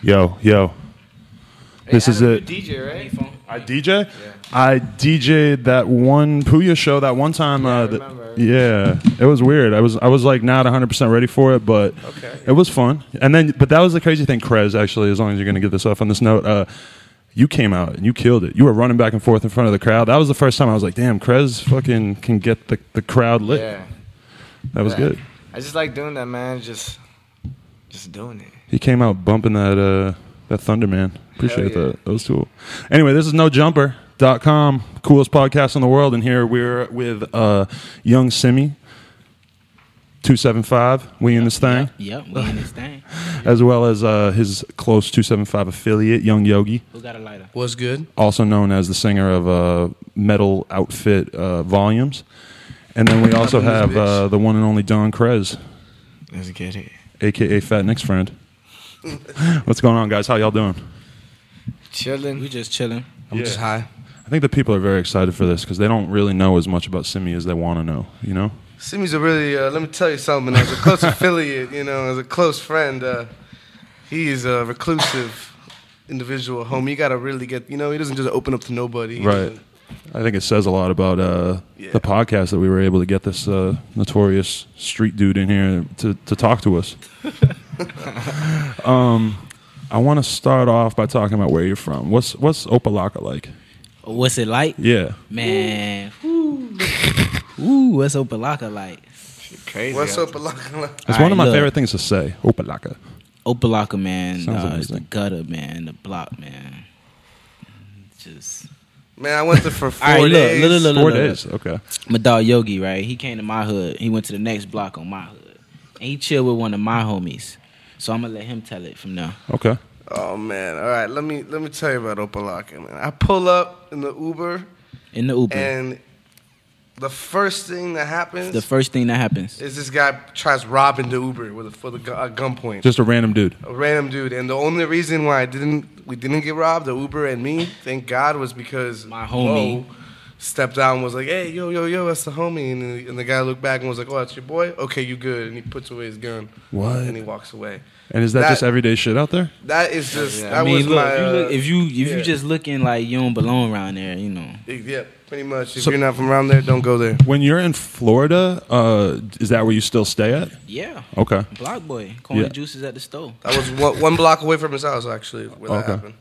Yo. This is it. DJ, right? I DJ? Yeah. I DJ'd that one Puya show that one time. I remember. Yeah, it was weird. I was like not 100% ready for it, but it was fun. And then, but that was the crazy thing, Krez, actually, as long as you're going to get this off on this note, you came out and you killed it. You were running back and forth in front of the crowd. That was the first time I was like, damn, Krez fucking can get the crowd lit. Yeah. That was good. I just like doing that, man. Just doing it. He came out bumping that Thunder, man. Appreciate yeah. that. That was cool. Anyway, this is NoJumper.com, coolest podcast in the world, and here we're with young Simmie, 275. We in this thing. Yep, we in this thing. As well as his close 275 affiliate, young Yogi. Who got a lighter? What's good? Also known as the singer of Metal Outfit Volumes. And then we also have the one and only Don Krez. Let's get it. A.K.A. Fat Nick's friend. What's going on, guys? How y'all doing? Chilling. We just chilling. I'm just high. I think the people are very excited for this because they don't really know as much about Simmie as they want to know, you know? Simmie's a really, let me tell you something, as a close affiliate, as a close friend, he is a reclusive individual, homie. You got to really get, he doesn't just open up to nobody. Right. I think it says a lot about the podcast that we were able to get this notorious street dude in here to talk to us. I want to start off by talking about where you're from. What's Opa Locka like? What's it like? Yeah. Man. Ooh, what's Opa Locka like? Crazy. What's Opa Locka like? It's one of my favorite things to say, Opa Locka. Opa Locka, man. Sounds It's the gutter, man. The block, man. Just... Man, I went there for 4 right, days. Look. 4 days, okay. My dog Yogi, right? He came to my hood. He went to the next block on my hood. And he chilled with one of my homies. So I'm going to let him tell it from now. Okay. Oh, man. All right, let me tell you about Opa Locka, man. I pull up in the Uber. And the first thing that happens... is this guy tries robbing the Uber with a gunpoint. Just a random dude. A random dude. And the only reason why we didn't get robbed, the Uber and me, thank God, was because my homie stepped out and was like, hey, yo, that's the homie. And the guy looked back and was like, oh, that's your boy? Okay, you good. And he puts away his gun. What? And he walks away. And is that just everyday shit out there? That is just... I mean, look, if you just looking like you don't belong around there, Yeah, pretty much. If you're not from around there, don't go there. When you're in Florida, is that where you still stay at? Yeah. Okay. Block boy. Corn juices at the store. I was one block away from his house, actually, where that happened.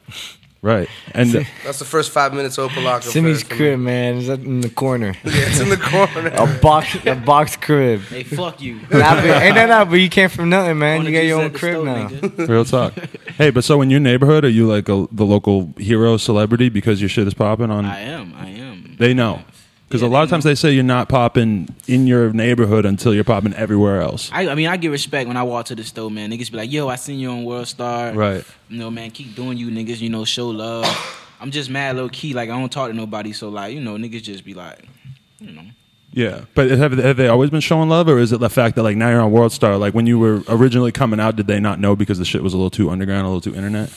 Right. And that's the first 5 minutes of Opa Locka. Simmie's crib, man, is in the corner. Yeah, it's in the corner. a box crib. Hey, fuck you. But you came from nothing, man. You got your own crib now. Real talk. Hey, but so in your neighborhood, are you like the local hero celebrity because your shit is popping on? I am. They know. Because a lot of times they say you're not popping in your neighborhood until you're popping everywhere else. I mean, I get respect when I walk to the store, man. Niggas be like, yo, I seen you on World Star. Right. Man, keep doing you niggas, show love. I'm just mad low key. Like, I don't talk to nobody. So, like, niggas just be like, Yeah. But have they always been showing love? Or is it the fact that, like, now you're on World Star? Like, when you were originally coming out, did they not know because the shit was a little too underground, a little too internet?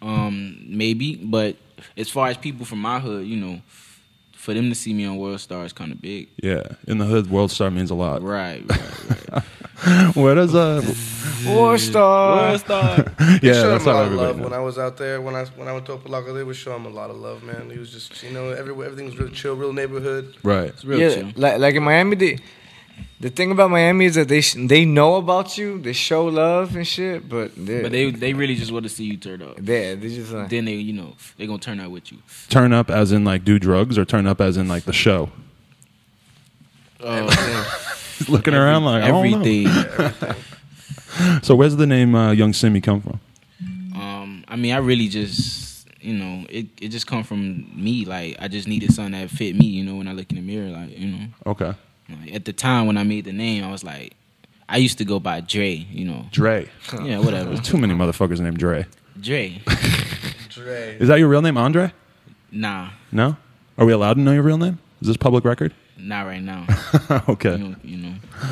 Maybe. But as far as people from my hood, for them to see me on World Star is kind of big. Yeah, in the hood, World Star means a lot. Right. What is World Star? Yeah, showed that's him a how lot of everybody love knows. when I was out there. When I went to Opa Locka, they would show him a lot of love, man. He was just, everything was real chill, real neighborhood. Right. It's real chill. Like in Miami, the thing about Miami is that they know about you, they show love and shit, but they really just want to see you turn up. They just like, Then they gonna turn up with you. Turn up as in like do drugs, or turn up as in like the show? Looking around like everything. Everything. So where's the name Young Simmie come from? I mean, I really just it just come from me. Like, I just needed something that fit me. When I look in the mirror, like Okay. Like, at the time when I made the name, I was like, I used to go by Dre. Dre. Yeah, whatever. There's too many motherfuckers named Dre. Dre. Dre. Is that your real name, Andre? Nah. No? Are we allowed to know your real name? Is this public record? Not right now. Okay.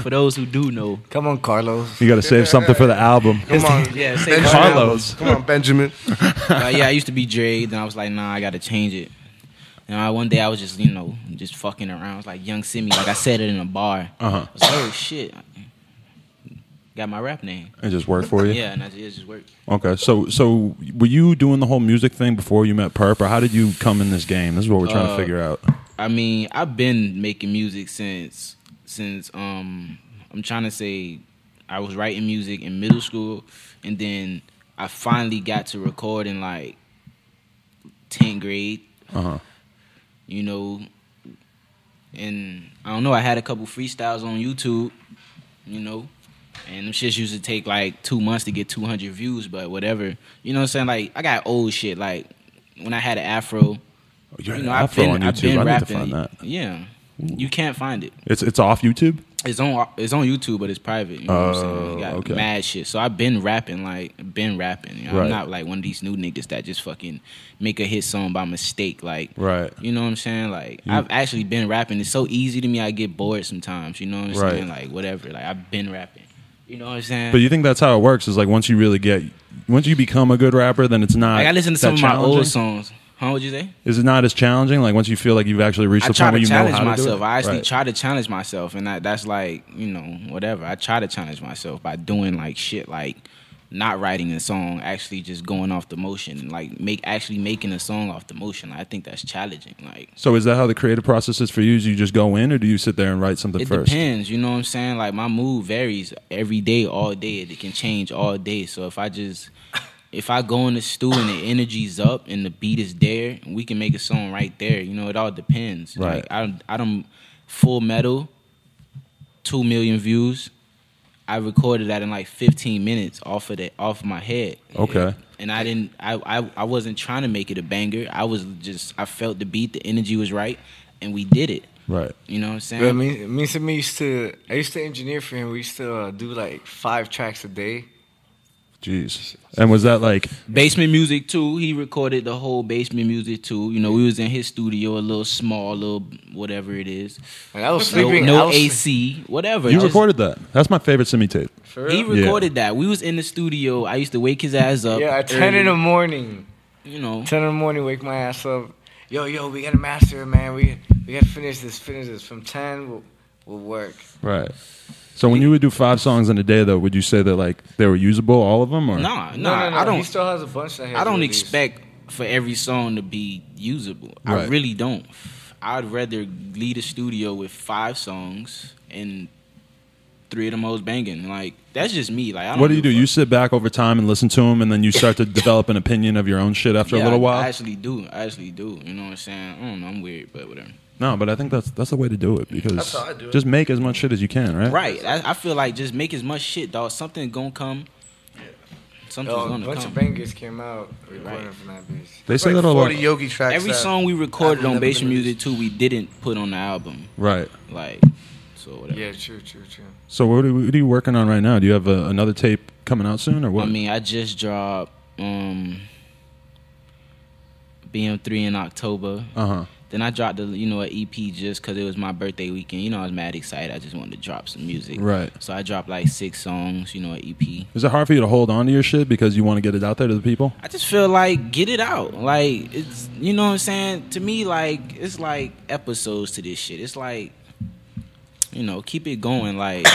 For those who do know. come on, Carlos. You got to save something for the album. Come on. Yeah, say Carlos. Come on, Benjamin. I used to be Dre. Then I was like, nah, I got to change it. One day I was just, just fucking around. I was like, Young Simmie. Like, I said it in a bar. Uh-huh. I was like, oh, shit. got my rap name. It just worked for you? Yeah, and it just worked. Okay, so were you doing the whole music thing before you met Perp, or how did you come in this game? This is what we're trying to figure out. I mean, I've been making music since I'm trying to say I was writing music in middle school, and then I finally got to record in like 10th grade. You know, and I don't know, I had a couple freestyles on YouTube, you know, and them shits used to take like 2 months to get 200 views, but whatever. You know what I'm saying? Like, I got old shit, like when I had an afro. You had an afro on YouTube? I need to find that. Yeah. You can't find it. It's off YouTube? It's on YouTube, but it's private. You know what I'm saying? You got mad shit. So I've been rapping, You know? I'm not like one of these new niggas that just fucking make a hit song by mistake. Like, you know what I'm saying? Like, I've actually been rapping. It's so easy to me. I get bored sometimes. You know what I'm saying? Like, whatever. Like, I've been rapping. You know what I'm saying? But you think that's how it works? Is like once you become a good rapper, then it's not. Like, I listen to some of my old songs. Huh? What'd you say? Is it not as challenging? Like once you feel like you've actually reached the point where you know how to do it? I actually try to challenge myself, and that's like, you know, whatever. I try to challenge myself by doing like shit, like not writing a song, actually just going off the motion, like making a song off the motion. I think that's challenging. Like, so is that how the creative process is for you? Do you just go in, or do you sit there and write something first? It depends. You know what I'm saying? Like my mood varies every day, all day. It can change all day. So if I go in the stew and the energy's up and the beat is there, we can make a song right there. You know, it all depends. Right. Like I don't Full Metal, 2 million views. I recorded that in like 15 minutes off of my head. Okay. And I wasn't trying to make it a banger. I felt the beat, the energy was right, and we did it. Right. You know what I'm saying? But me and Simmie I used to engineer for him. We used to do like 5 tracks a day. Jeez. And was that like Basement Music too? He recorded the whole Basement Music too. You know, we was in his studio, a little small, little whatever it is. And I was sleeping. No AC, whatever. You recorded that? That's my favorite Simmie tape. He recorded that. We was in the studio. I used to wake his ass up. Yeah, at 10 in the morning. You know, 10 in the morning, wake my ass up. Yo, we gotta master it, man. We gotta finish this. From 10, we'll work. Right. So when you would do 5 songs in a day, though, would you say that like they were usable, all of them, or no? I don't. He still has a bunch that I don't expect for every song to be usable. Right. I really don't. I'd rather lead a studio with 5 songs and 3 of the most banging. Like, that's just me. Like, I don't what do you do? You sit back over time and listen to them, and then you start to develop an opinion of your own shit after a little while? I actually do. You know what I'm saying? I don't know. I'm weird, but whatever. No, but I think that's the way to do it, because that's how I do it. Just make as much shit as you can, right? Right. I feel like just make as much shit, dog. Something gonna come. Something's gonna come. A bunch of bangers came out recording from that bitch. They say like that a lot. 40 Yogi tracks. Every song we recorded on Basement Music too, we didn't put on the album. Right. Like, so whatever. Yeah, true. So what are you working on right now? Do you have another tape coming out soon, or what? I mean, I just dropped BM3 in October. Then I dropped an EP just because it was my birthday weekend. You know, I was mad excited. I just wanted to drop some music. Right. So I dropped like 6 songs, an EP. Is it hard for you to hold on to your shit because you want to get it out there to the people? I just feel like, get it out. Like, it's, you know what I'm saying? To me, like, it's like episodes to this shit. It's like, keep it going. Like,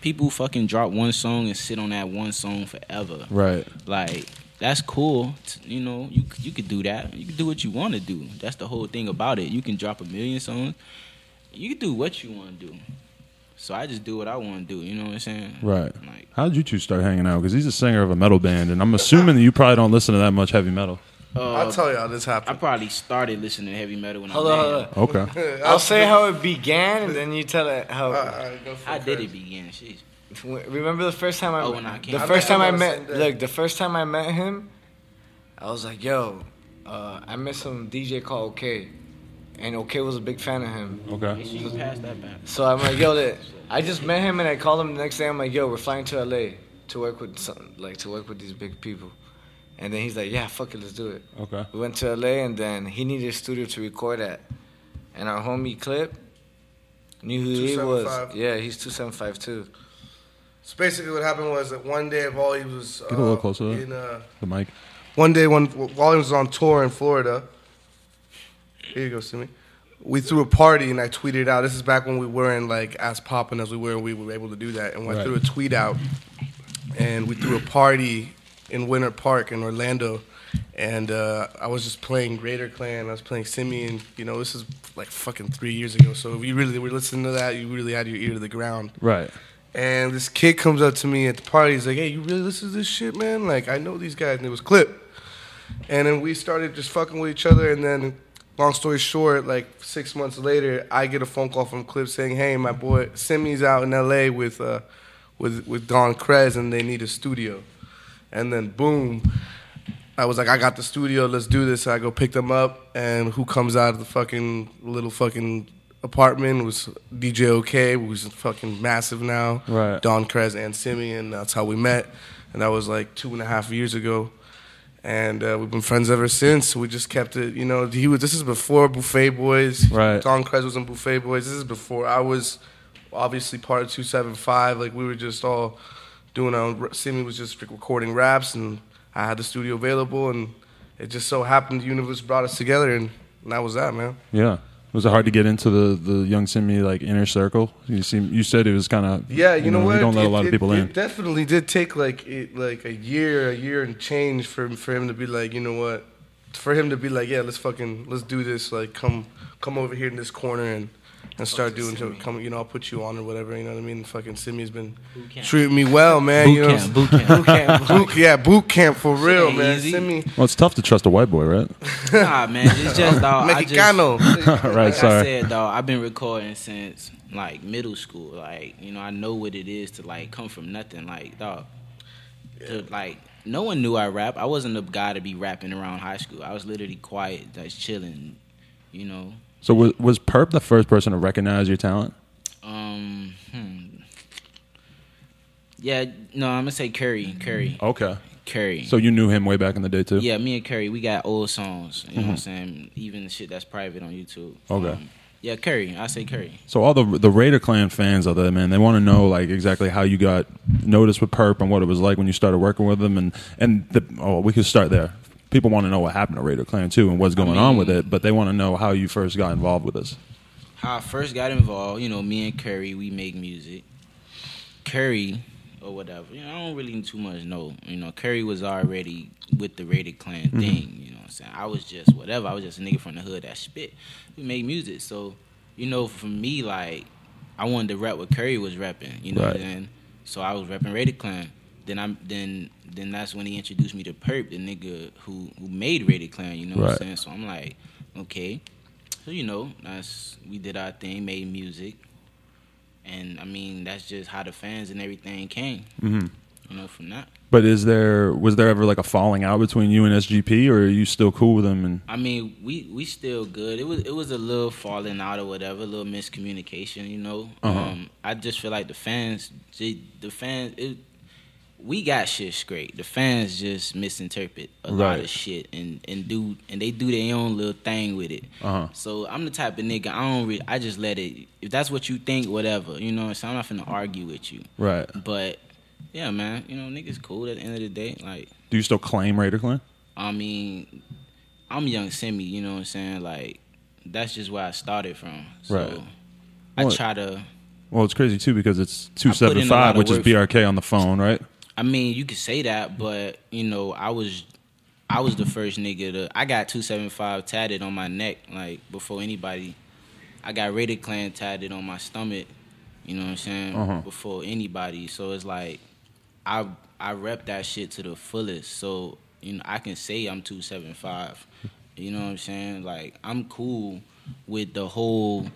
people fucking drop one song and sit on that one song forever. Right. Like, that's cool. You could do that. You can do what you want to do. That's the whole thing about it. You can drop 1 million songs. You can do what you want to do. So I just do what I want to do. You know what I'm saying? Right. Like, how did you two start hanging out? Because he's a singer of a metal band, and I'm assuming that you probably don't listen to that much heavy metal. I'll tell you how this happened. I probably started listening to heavy metal when Hold on. Okay. I'll say how it began, and then you tell it how. How did it begin? Jeez. Remember the first time the first time I met him, I was like, yo, I met some DJ called OK, and OK was a big fan of him. Okay. You passed that back. So I'm like, yo, I just met him, and I called him the next day. I'm like, yo, we're flying to LA to work with these big people. And then he's like, yeah, fuck it, let's do it. Okay. We went to LA, and then he needed a studio to record at. And our homie Clip knew who he was. Yeah, he's 275 too. So basically what happened was that one day while he was get a little closer in the mic. One day while he was on tour in Florida, here you go, Simmie. We threw a party and I tweeted out. This is back when we weren't like as popping as we were, and we were able to do that. And I threw a tweet out and we threw a party in Winter Park in Orlando. And I was just playing Raider Klan. I was playing Simmie, and this is like fucking 3 years ago. So if you really were listening to that, you really had your ear to the ground. Right. And this kid comes up to me at the party. He's like, "Hey, you really listen to this shit, man? Like, I know these guys." And it was Clip. And then we started just fucking with each other. And then, long story short, like 6 months later, I get a phone call from Clip saying, "Hey, my boy Simmie's out in L.A. with Don Krez, and they need a studio." And then boom. I was like, I got the studio, let's do this. So I go pick them up, and who comes out of the fucking little fucking apartment was DJ OK, who's fucking massive now. Right. Don Krez and Simmie, and that's how we met. And that was like 2.5 years ago. And we've been friends ever since. We just kept it, this is before Buffet Boys. Right. Don Krez was in Buffet Boys. This is before I was obviously part of 275. Like, we were just all doing our own. Simmie was just recording raps, and I had the studio available, and it just so happened the universe brought us together, and that was that, man. Yeah. Was it hard to get into the young Simmie like inner circle? You said it was kind of yeah. You know what? You don't let a lot of people in. It definitely did take like a year and change for him to be like, you know what? For him to be like, yeah, let's do this. Like, come over here in this corner and start doing something. I'll put you on or whatever. You know what I mean? Fucking Simmie's been treating me well, man. Boot camp. Boot camp for real, man. Simmie. Well, it's tough to trust a white boy, right? Nah, man. It's just, dog. Mexicano. Right, sorry. I said, dog, I've been recording since like middle school. Like, I know what it is to like come from nothing. Like, dog. Like, no one knew I rap. I wasn't the guy to be rapping around high school. I was literally quiet, just chilling. So was Perp the first person to recognize your talent? Yeah, no, I'm gonna say Curry. Okay. Curry. So you knew him way back in the day too? Yeah, me and Curry, we got old songs. You know what I'm saying? Even shit that's private on YouTube. Okay. Yeah, Curry. I say Curry. So all the Raider Klan fans out there, man, they want to know like exactly how you got noticed with Perp and what it was like when you started working with him, we could start there. People want to know what happened to Raider Klan too and what's going on with it, but they want to know how you first got involved with this. How I first got involved, me and Curry, we make music. Curry, or whatever, I don't really too much know. Curry was already with the Raider Klan thing, you know what I'm saying? I was just whatever. I was just a nigga from the hood that spit. We make music. So, for me, like, I wanted to rap what Curry was rapping, you know what I'm saying? So I was rapping Raider Klan. Then that's when he introduced me to Perp, the nigga who made Raider Klan, you know what I'm saying? So I'm like, okay. So, we did our thing, made music. And, I mean, that's just how the fans and everything came, from that. But was there ever, like, a falling out between you and SGP, or are you still cool with him? And I mean, we still good. It was a little falling out or whatever, a little miscommunication, I just feel like the fans, we got shit straight. The fans just misinterpret a lot of shit and they do their own little thing with it. So I'm the type of nigga, I just let it. If that's what you think, whatever. So I'm not finna argue with you. Right. But yeah, man, niggas cool at the end of the day. Like, do you still claim Raider Klan? I mean, I'm young Simmie, you know what I'm saying? Like, that's just where I started from. So I try to. Well, it's crazy too because it's 275, which is BRK on the phone, right? I mean, you could say that, but I was the first nigga I got 275 tatted on my neck, like, before anybody. I got Raider Klan tatted on my stomach, you know what I'm saying? Before anybody. So it's like I rep that shit to the fullest. So, I can say I'm 275. You know what I'm saying? Like, I'm cool with the whole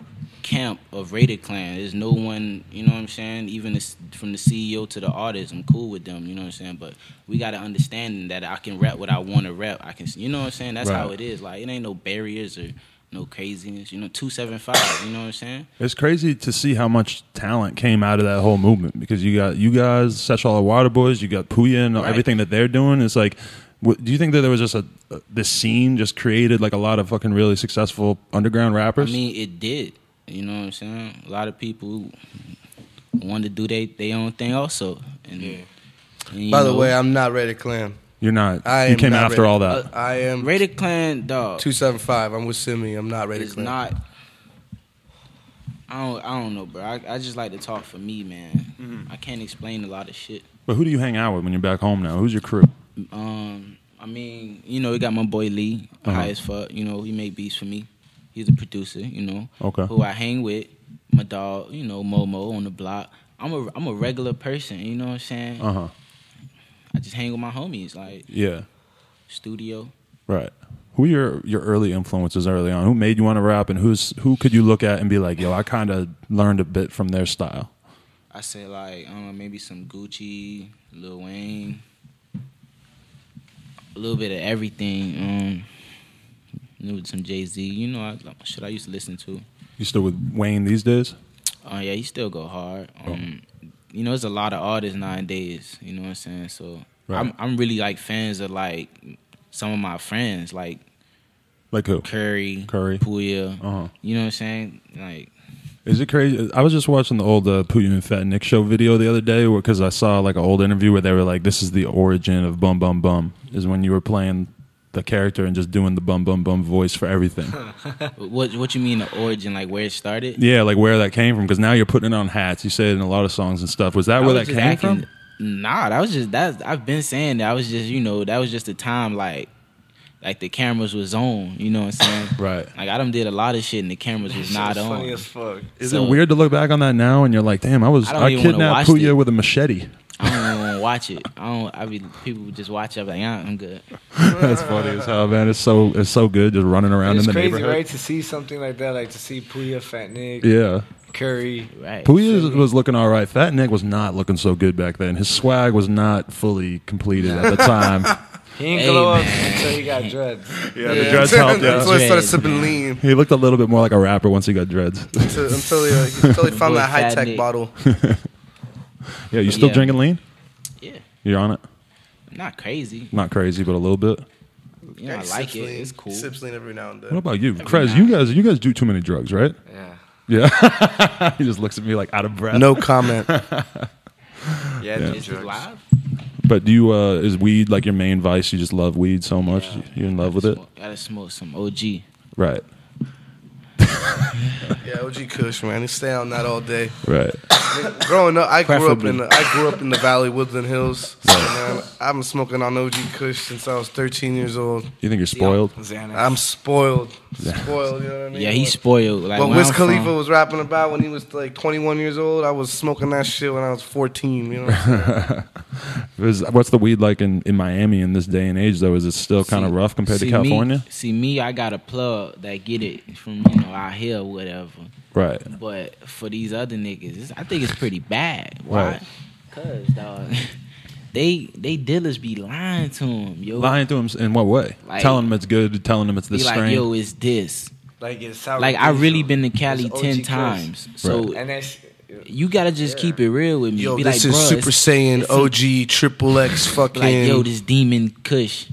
camp of Raider Klan. There's no one, you know what I'm saying? Even from the CEO to the artist, I'm cool with them, you know what I'm saying? But we got to understand that I can rap what I want to rap. I can, you know what I'm saying? That's how it is. Like, it ain't no barriers or no craziness. 275, you know what I'm saying? It's crazy to see how much talent came out of that whole movement because you got you guys, Sexual Water Boys, you got Puya and everything that they're doing. It's like, do you think that there was just this scene just created like a lot of fucking really successful underground rappers? I mean, it did. You know what I'm saying? A lot of people wanted to do their own thing also. And by the way, I'm not Raider Klan. You're not. You came after all that. I am. Raider Klan, dog. 275. I'm with Simmie. I'm not Raider Klan. Not. I don't know, bro. I just like to talk for me, man. I can't explain a lot of shit. But who do you hang out with when you're back home now? Who's your crew? I mean, you know, we got my boy Lee, high as fuck. You know, he made beats for me. He's a producer, you know. Okay. Who I hang with. My dog, you know, Momo on the block. I'm a regular person, you know what I'm saying? I just hang with my homies, like studio. Right. Who are your early influences early on? Who made you want to rap, and who could you look at and be like, yo, I kind of learned a bit from their style? I say like, I don't know, maybe some Gucci, Lil Wayne, a little bit of everything. Some Jay-Z, you know, shit I used to listen to. You still with Wayne these days? Yeah, he still go hard. You know, there's a lot of artists nowadays. You know what I'm saying? So I'm really like fans of like some of my friends, like who? Curry, Puya. You know what I'm saying? Like, is it crazy? I was just watching the old Puya and Fat Nick show video the other day because I saw like an old interview where they were like, "This is the origin of Bum Bum Bum," is when you were playing the character and just doing the bum bum bum voice for everything. What you mean the origin, like where it started? Yeah, like where that came from, because now you're putting it on hats. You say it in a lot of songs and stuff. Was that where that came from? Nah, I've been saying that. I was just, you know, that was just the time like the cameras was on, you know what I'm saying? Right. Like I done did a lot of shit and the cameras was not on. Funny as fuck. Is it weird to look back on that now and you're like, damn, I kidnapped Puya with a machete? I don't even want to watch it. People just watch it like, I'm good. That's funny as hell, man. It's so good just running around in the neighborhood. It's crazy, right? To see something like that, like to see Puya, Fat Nick, Curry. Right. Puya was looking all right. Fat Nick was not looking so good back then. His swag was not fully completed at the time. He didn't glow up until he got dreads. Yeah, the dreads helped. That's when he started sipping lean. He looked a little bit more like a rapper once he got dreads. until he found that high-tech bottle. Yeah, you still drinking lean? Yeah. You're on it? Not crazy. Not crazy, but a little bit. You know, I like it. It's cool. Sips lean every now and then. What about you? Krez, you guys do too many drugs, right? Yeah. He just looks at me like out of breath. No comment. Is it live? But do you is weed like your main vice? You just love weed so much? You're in love with it? Gotta smoke some OG. Right. Yeah, OG Kush, man. You stay on that all day. Right. Growing up, I grew up in the Valley, Woodland Hills. So, man, I've been smoking on OG Kush since I was 13 years old. You think you're spoiled? I'm spoiled. Spoiled, you know what I mean? Yeah, he's spoiled. Like, what Wiz Khalifa was rapping about when he was like 21 years old, I was smoking that shit when I was 14. You know what I'm saying? What's the weed like in Miami in this day and age, though? Is it still kind of rough compared to California? Me, I got a plug that get it from, out here or whatever. Right. But for these other niggas, I think it's pretty bad. Why? Because, dog, they dealers be lying to them, yo. Lying to them in what way? Like, telling them it's good, telling them it's this strain? Like, yo, it's this. Like, it's sour. Like, I really been to Cali 10 times. So, and that's... You gotta just keep it real with me. Yo, be this like, is Super Saiyan OG Triple X fucking... Like, yo, this Demon Kush.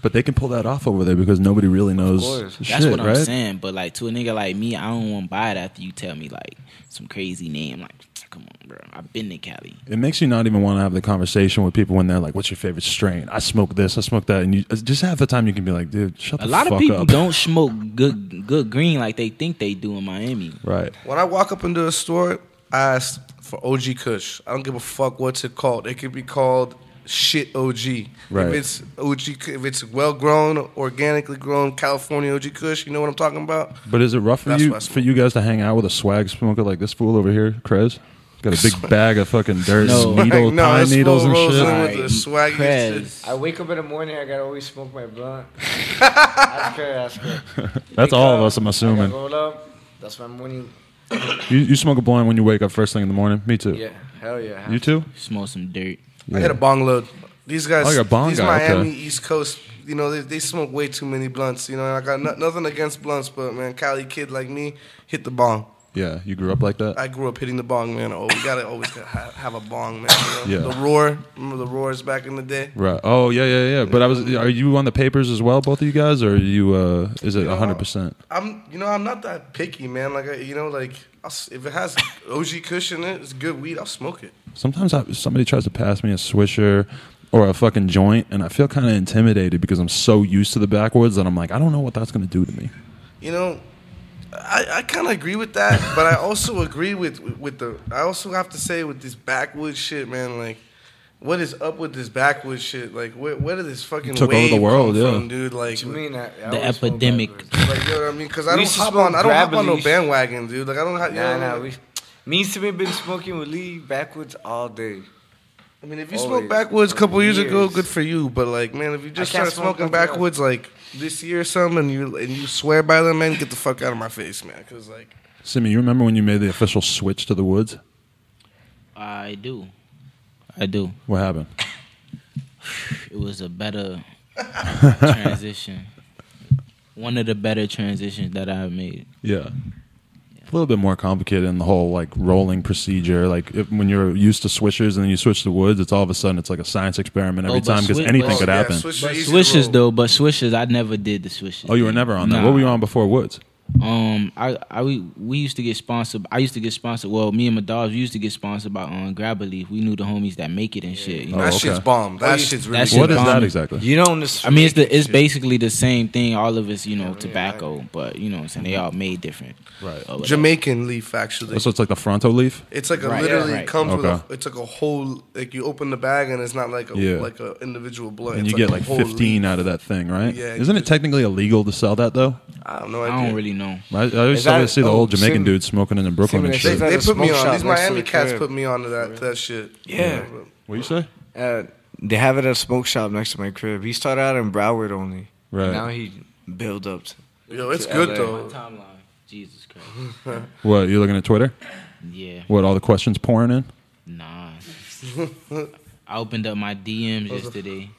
But they can pull that off over there because nobody really knows shit, that's what I'm right? saying. But like to a nigga like me, I don't want to buy it after you tell me like some crazy name. Like, come on, bro. I've been to Cali. It makes you not even want to have the conversation with people when they're like, "What's your favorite strain?" I smoke this, I smoke that, and you just half the time you can be like, "Dude, shut the fuck up." A lot of people don't smoke good green like they think they do in Miami. Right. When I walk up into a store, I ask for OG Kush. I don't give a fuck what's it called. It could be called shit OG. Right. If it's OG, if it's well grown, organically grown California OG Kush, you know what I'm talking about? But is it rough for you guys to hang out with a swag smoker like this fool over here, Krez? Got a big bag of fucking dirt, needles, pine needles and shit. With the swag I wake up in the morning, I gotta always smoke my blunt. That's That's all of us, I'm assuming. I roll up. That's my morning. You smoke a blunt when you wake up first thing in the morning? Me too. Yeah, hell yeah. You too? Smoke some dirt. Yeah. I hit a bong load. These guys, you're a bong these guy. Miami Okay. East Coast, you know, they smoke way too many blunts. You know, and I got nothing against blunts, but man, Cali kid like me, hit the bong. Yeah, you grew up like that? I grew up hitting the bong, man. Oh, we gotta always have a bong, man. You know? Yeah. The Roar, remember the Roars back in the day? Right. Oh yeah. But are you on the papers as well, both of you guys, or are you? Is it 100%? I'm not that picky, man. Like if it has OG Kush in it, it's good weed. I'll smoke it. Sometimes somebody tries to pass me a Swisher or a fucking joint, and I feel kind of intimidated because I'm so used to the backwoods that I'm like, I don't know what that's gonna do to me. You know, I kind of agree with that, but I also agree with the. I also have to say with this backwoods shit, man. Like, What is up with this backwoods shit? Like, where did this fucking took wave over the world, come yeah. from, dude? Like, what you mean? The epidemic. Like, you know what I mean? Because I don't hop on no bandwagon, dude. Like, I don't have. Me and Simmie been smoking with Lee backwoods all day. I mean, if you smoked backwoods a couple years ago, good for you. But like, man, if you just started smoking backwoods like this year or something, and you swear by them, man, get the fuck out of my face, man. Because like, Simmie, you remember when you made the official switch to the woods? I do. What happened? It was a better transition. One of the better transitions that I've made. Yeah. A little bit more complicated in the whole like rolling procedure. Like when you're used to swishers and then you switch to woods, it's all of a sudden it's like a science experiment every time because anything could happen. Swishers, I never did the swishers. Oh, you were never on that. What were you on before woods? We used to get sponsored. I used to get sponsored. Well, me and my dogs used to get sponsored by Grab a Leaf. We knew the homies that make it and shit. You know? That shit's bomb. That shit's really. What is that exactly? You know, it's basically the same thing. All of it's tobacco, but you know what I'm saying, they all made different. Right. Jamaican leaf, actually. So it's like the fronto leaf. It's like literally comes with it's like a whole, like you open the bag and it's not like a individual blunt. And you get like 15 out of that thing, right? Yeah. Isn't it technically illegal to sell that though? I have no idea. I don't really know. I always see the old Jamaican dudes smoking in Brooklyn and shit. They put me on. These Miami cats put me on to that shit. Yeah. What you say? They have it at a smoke shop next to my crib. He started out in Broward only. Right. Now he built up. Yo, it's good though. Timeline. Jesus Christ. What, you looking at Twitter? Yeah. What, all the questions pouring in? Nah. I opened up my DMs yesterday.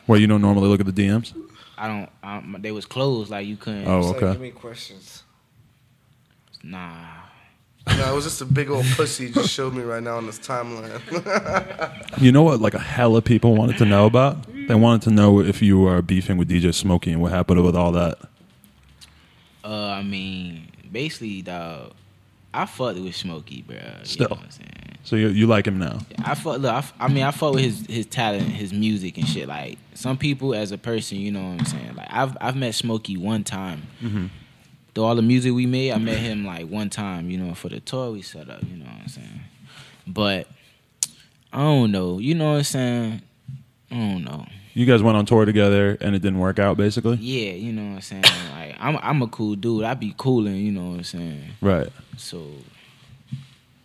Well, you don't normally look at the DMs? They was closed, like you couldn't. Oh, okay. Like, give me questions. Nah. No, it was just a big old pussy you just showed me right now on this timeline. You know what, like a hella people wanted to know about? They wanted to know if you are beefing with DJ Smokey and what happened with all that. I mean, basically, dog, I fucked with Smokey, bro. Still. You know what I'm saying? So you like him now? I fuck with his talent, his music and shit. Like, some people as a person, you know what I'm saying? Like, I've met Smokey one time. Mm-hmm. Through all the music we made, I met him like one time, you know, for the tour we set up, you know what I'm saying? But I don't know, you know what I'm saying? I don't know. You guys went on tour together and it didn't work out, basically? Yeah, you know what I'm saying? Like, I'm a cool dude. I be cooling, you know what I'm saying? Right. So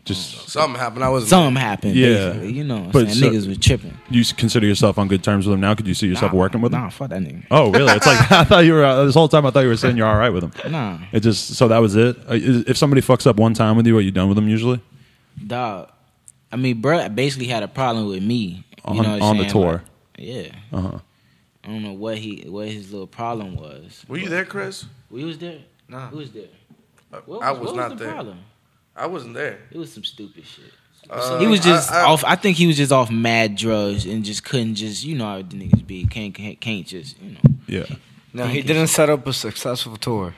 just something happened. Something happened. Yeah, basically, you know what I'm saying? Niggas was tripping. You consider yourself on good terms with him now? Could you see yourself working with him? Nah, fuck that nigga. Oh, really? It's like I thought you were. This whole time I thought you were saying you're all right with him. Nah. It just so that was it. If somebody fucks up one time with you, are you done with them usually? Dog, I mean, bro, basically had a problem with me. On, you know what on I'm the tour. Like, yeah. I don't know what his little problem was. Were you there, Chris? We was there. Nah. Who was there? I was not there. Problem? I wasn't there. It was some stupid shit. He was just off. I think he was just off mad drugs and just couldn't just, you know how the niggas be. Can't just, you know. Yeah. No, he didn't set up a successful tour.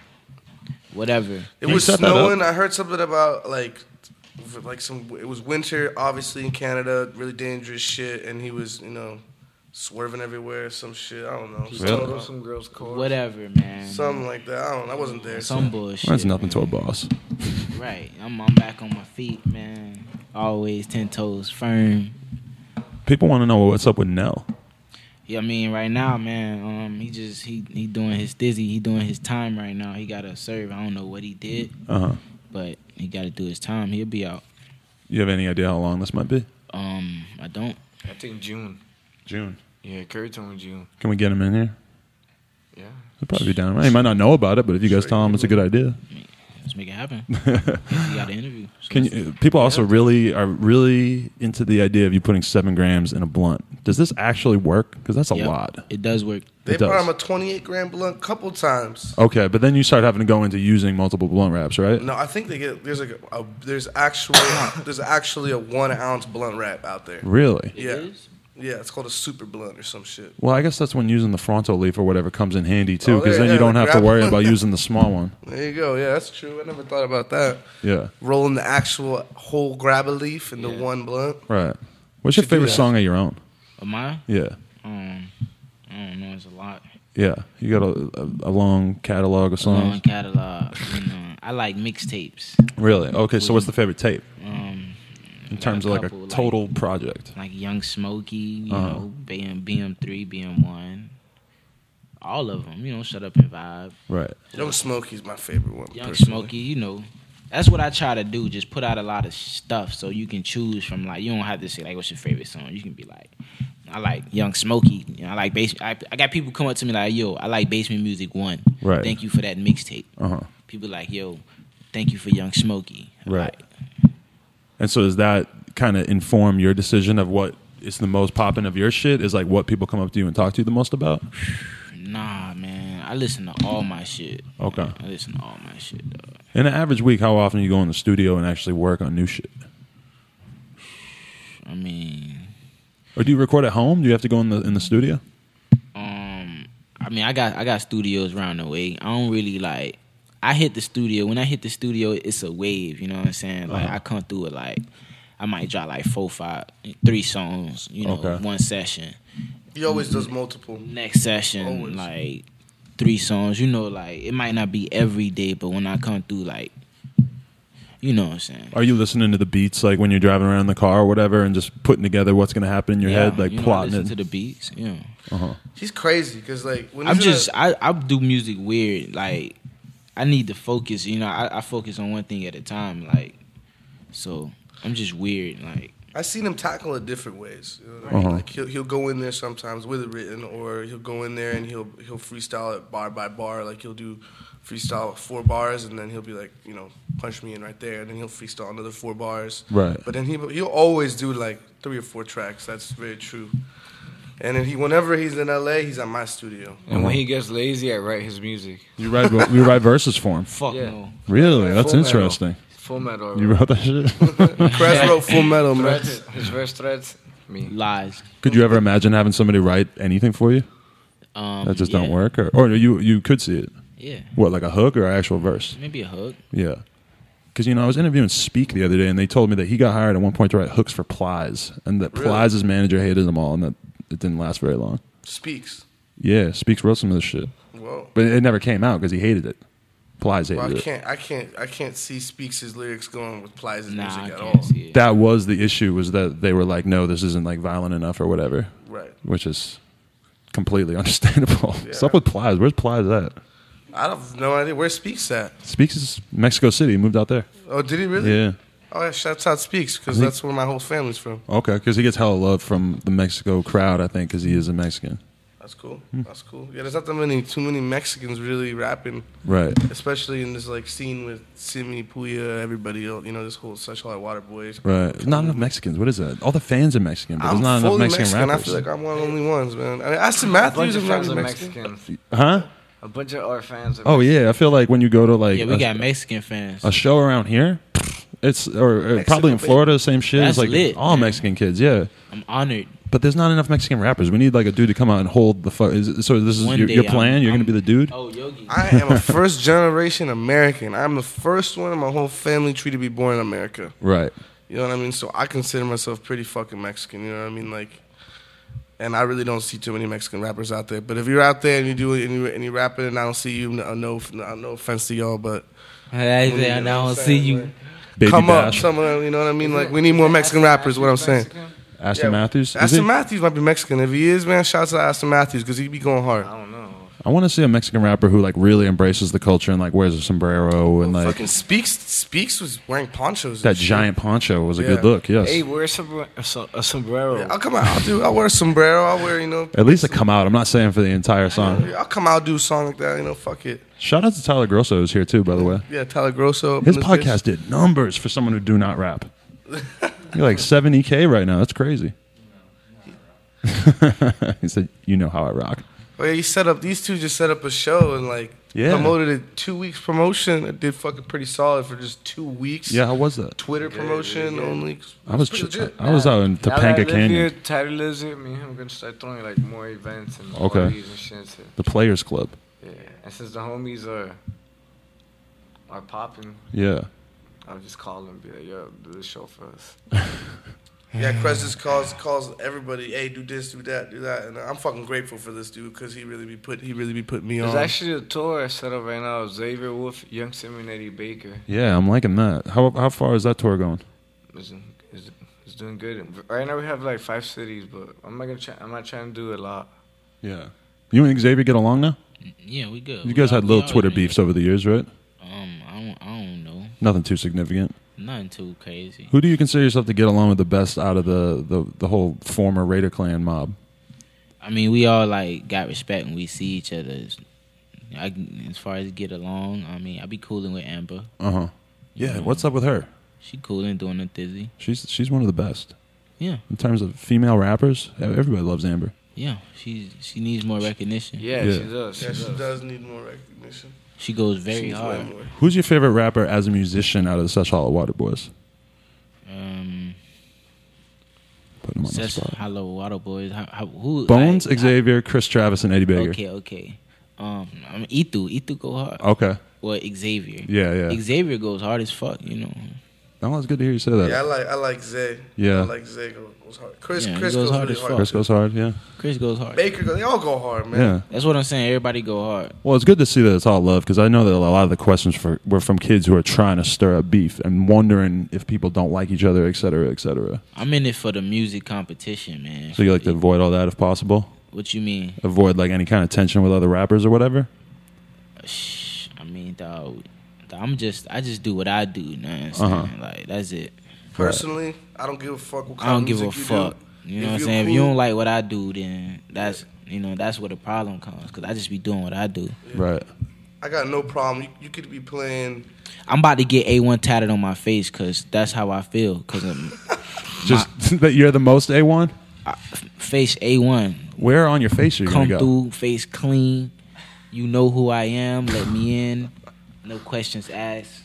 Whatever. It was snowing. I heard something about it was winter, obviously in Canada, really dangerous shit, and he was, you know, swerving everywhere, some shit. I don't know. Really? Some girls' cars. Whatever, man. Something like that. I don't know. I wasn't there. Some bullshit. That's nothing to a boss. Right. I'm back on my feet, man. Always 10 toes firm. People want to know what's up with Nell. Yeah, I mean, right now, man, he doing his dizzy. He doing his time right now. He got to serve. I don't know what he did, but he got to do his time. He'll be out. You have any idea how long this might be? I don't. I think June. June. Yeah, Curry told me June. Can we get him in here? Yeah. He'll probably be down. He might not know about it, but if you guys tell him it's a good idea. Let's make it happen. He got an interview. So people also are really into the idea of you putting 7 grams in a blunt. Does this actually work? Because that's a lot. It does work. They brought him a 28-gram blunt a couple times. Okay, but then you start having to go into using multiple blunt wraps, right? No, I think there's actually a 1 ounce blunt wrap out there. Really? Yeah. Yeah, it's called a super blunt or some shit. Well, I guess that's when using the fronto leaf or whatever comes in handy too, because then you don't have to worry about using the small one. There you go. Yeah, that's true. I never thought about that. Yeah. Rolling the actual whole grab a leaf into one blunt. Right. What's your favorite song of your own? Of mine? Yeah. I don't know. It's a lot. Yeah. You got a long catalog of songs? A long catalog. You know, I like mixtapes. Really? Okay, so what's the favorite tape? In terms of like a total project. Like Young Smokey, you know, BM3, BM1. All of them, you know, Shut Up and Vibe. Right. Young Smokey's my favorite one. Young Smokey, you know. That's what I try to do. Just put out a lot of stuff so you can choose from, like, you don't have to say, like, what's your favorite song? You can be like, I like Young Smokey. You know, I like bass. I got people come up to me like, yo, I like Basement Music 1. Right. Thank you for that mixtape. People like, yo, thank you for Young Smokey. Right. And so does that kind of inform your decision of what is the most popping of your shit? Is like what people come up to you and talk to you the most about? Nah, man. I listen to all my shit. Okay. I listen to all my shit, dog. In an average week, how often you go in the studio and actually work on new shit? I mean... Or do you record at home? Do you have to go in the studio? I mean, I got studios around the way. I don't really like... I hit the studio. When I hit the studio, it's a wave, you know what I'm saying? Like, I come through it like... I might drop like 4, 5, 3 songs, you know, one session. He always does multiple. Next session, like 3 songs. You know, like it might not be every day, but when I come through, like, you know what I'm saying. Are you listening to the beats like when you're driving around in the car or whatever, and just putting together what's gonna happen in your head, like plotting I listen to the beats. Yeah. He's crazy because like when I do music weird. Like I need to focus. You know, I focus on one thing at a time. Like so, I'm just weird. Like. I've seen him tackle it different ways. You know what I mean? Like he'll go in there sometimes with it written, or he'll go in there and he'll freestyle it bar by bar. Like he'll do freestyle 4 bars, and then he'll be like, you know, punch me in right there, and then he'll freestyle another 4 bars. Right. But then he'll always do like 3 or 4 tracks. That's very true. And then whenever he's in LA, he's at my studio. And when he gets lazy, I write his music. You write verses for him. Fuck no. Really? That's interesting. Full Metal. You wrote that shit? Crest wrote Full Metal, man. His verse Threatz, me. Lies. Could you ever imagine having somebody write anything for you? That just don't work? Or you could see it? Yeah. What, like a hook or an actual verse? Maybe a hook. Yeah. Because, you know, I was interviewing Speak the other day, and they told me that he got hired at one point to write hooks for Plies, and that Plies' manager hated them all, and that it didn't last very long. Speaks. Yeah, Speaks wrote some of this shit. Whoa. But it never came out because he hated it. Plies hated it. I can't see Speaks' lyrics going with Plies' music at all. That was the issue, was that they were like, no, this isn't like violent enough or whatever. Right. Which is completely understandable. Yeah. What's up with Plies? Where's Plies at? I have no idea. Where's Speaks at? Speaks is Mexico City. He moved out there. Oh, did he really? Yeah. Oh, yeah, shouts out Speaks, because that's where my whole family's from. Okay, because he gets hella love from the Mexico crowd, I think, because he is a Mexican. That's cool. That's cool. Yeah, there's not too many Mexicans really rapping. Right. Especially in this like scene with Simmie, Puya, everybody else, you know, this whole Such Hot Water Boys. Right. There's not enough Mexicans. What is that? All the fans are Mexican, but there's not enough Mexican rappers. I feel like I'm one of the only ones, man. I mean, Aston Matthews is not Mexican. Huh? A bunch of our fans are Mexican. Oh, yeah. I feel like when you go to like... Yeah, we got Mexican fans. A show around here... It's probably in Florida, same shit. That's it's like lit, all man. Mexican kids, yeah. I'm honored. But there's not enough Mexican rappers. We need like a dude to come out and hold the fuck. So this is your plan? You're going to be the dude? Oh, Yogi. I am a first generation American. I'm the first one in my whole family tree to be born in America. Right. You know what I mean? So I consider myself pretty fucking Mexican. You know what I mean? Like, and I really don't see too many Mexican rappers out there. But if you're out there and you do it and you rap it and I don't see you, no offense to y'all, but I don't see you. Like, Baby come Bash. up, someone, you know what I mean? Like, we need more Mexican rappers, what I'm saying. Aston Matthews? Aston Matthews might be Mexican. If he is, man, shouts out to Aston Matthews because he be going hard. I don't know. I want to see a Mexican rapper who like really embraces the culture and like wears a sombrero and like fucking Speaks was wearing ponchos. That giant poncho was a good look. Yes. Hey, wear a sombrero. Yeah, I'll come out. I'll wear a sombrero. I'll wear At least to come out. I'm not saying for the entire song. I'll come out do a song like that. Fuck it. Shout out to Tyler Grosso who's here too, by the way. Yeah, Tyler Grosso. His podcast did numbers for someone who do not rap. You're like 70K right now. That's crazy. He said, "You know how I rock." Well, yeah, these two just set up a show and like promoted it 2 weeks promotion. It did fucking pretty solid for just 2 weeks. Yeah, how was that? Twitter promotion only. I was out in Topanga Canyon. Tyler lives here. Me and him gonna start throwing like more events and parties and shit. The Players Club. Yeah, and since the homies are popping. Yeah. I'll just call them and be like, yo, do this show for us. Yeah, Crest just calls everybody, hey, do this, do that, and I'm fucking grateful for this dude because he really be putting me on. There's actually a tour set up right now. Xavier Wolf, Young Simmie, and Eddie Baker. Yeah, I'm liking that. How far is that tour going? Is It's doing good. Right now we have like 5 cities, but I'm not trying to do a lot. Yeah. You and Xavier get along now? Yeah, we good. You guys had little Twitter beefs over the years, right? I don't know. Nothing too significant. Nothing too crazy. Who do you consider yourself to get along with the best out of the whole former Raider Klan mob? I mean, we all like got respect when we see each other. As far as get along, I mean, I be cooling with Amber. Yeah, what's up with her? She cooling, doing the thizzy. She's one of the best. Yeah. In terms of female rappers, everybody loves Amber. Yeah, she needs more recognition. Yeah, she does. She does need more recognition. She goes very hard. Who's your favorite rapper as a musician out of the Such Hollow Water Boys? Putting them on the spot. Hollow Water Boys. Who? Bones, Xavier, Chris Travis, and Eddie Baker. Okay. Itu go hard. Okay. Or Xavier. Yeah. Xavier goes hard as fuck, you know. Oh, it's good to hear you say that. Yeah, I like Zay. Yeah. I like Zay goes hard. Chris goes hard really as fuck. Chris goes hard, yeah. Chris goes hard. Baker, they all go hard, man. Yeah. That's what I'm saying. Everybody go hard. Well, it's good to see that it's all love, because I know that a lot of the questions were from kids who are trying to stir up beef and wondering if people don't like each other, et cetera, et cetera. I'm in it for the music competition, man. So you like to avoid all that if possible? What you mean? Avoid like any kind of tension with other rappers or whatever? I mean, dog, I just do what I do, you know what I'm saying? Like, that's it. Personally, I don't give a fuck what kind I don't of give a music fuck. do. You know what I'm saying? Cool. If you don't like what I do, then that's where the problem comes, because I just be doing what I do. Yeah. Right. I got no problem. You could be playing. I'm about to get A1 tatted on my face, because that's how I feel. Cause just that you're the most A1? Face A1. Where on your face are you going to go? Come through, face clean. You know who I am. Let me in. No questions asked.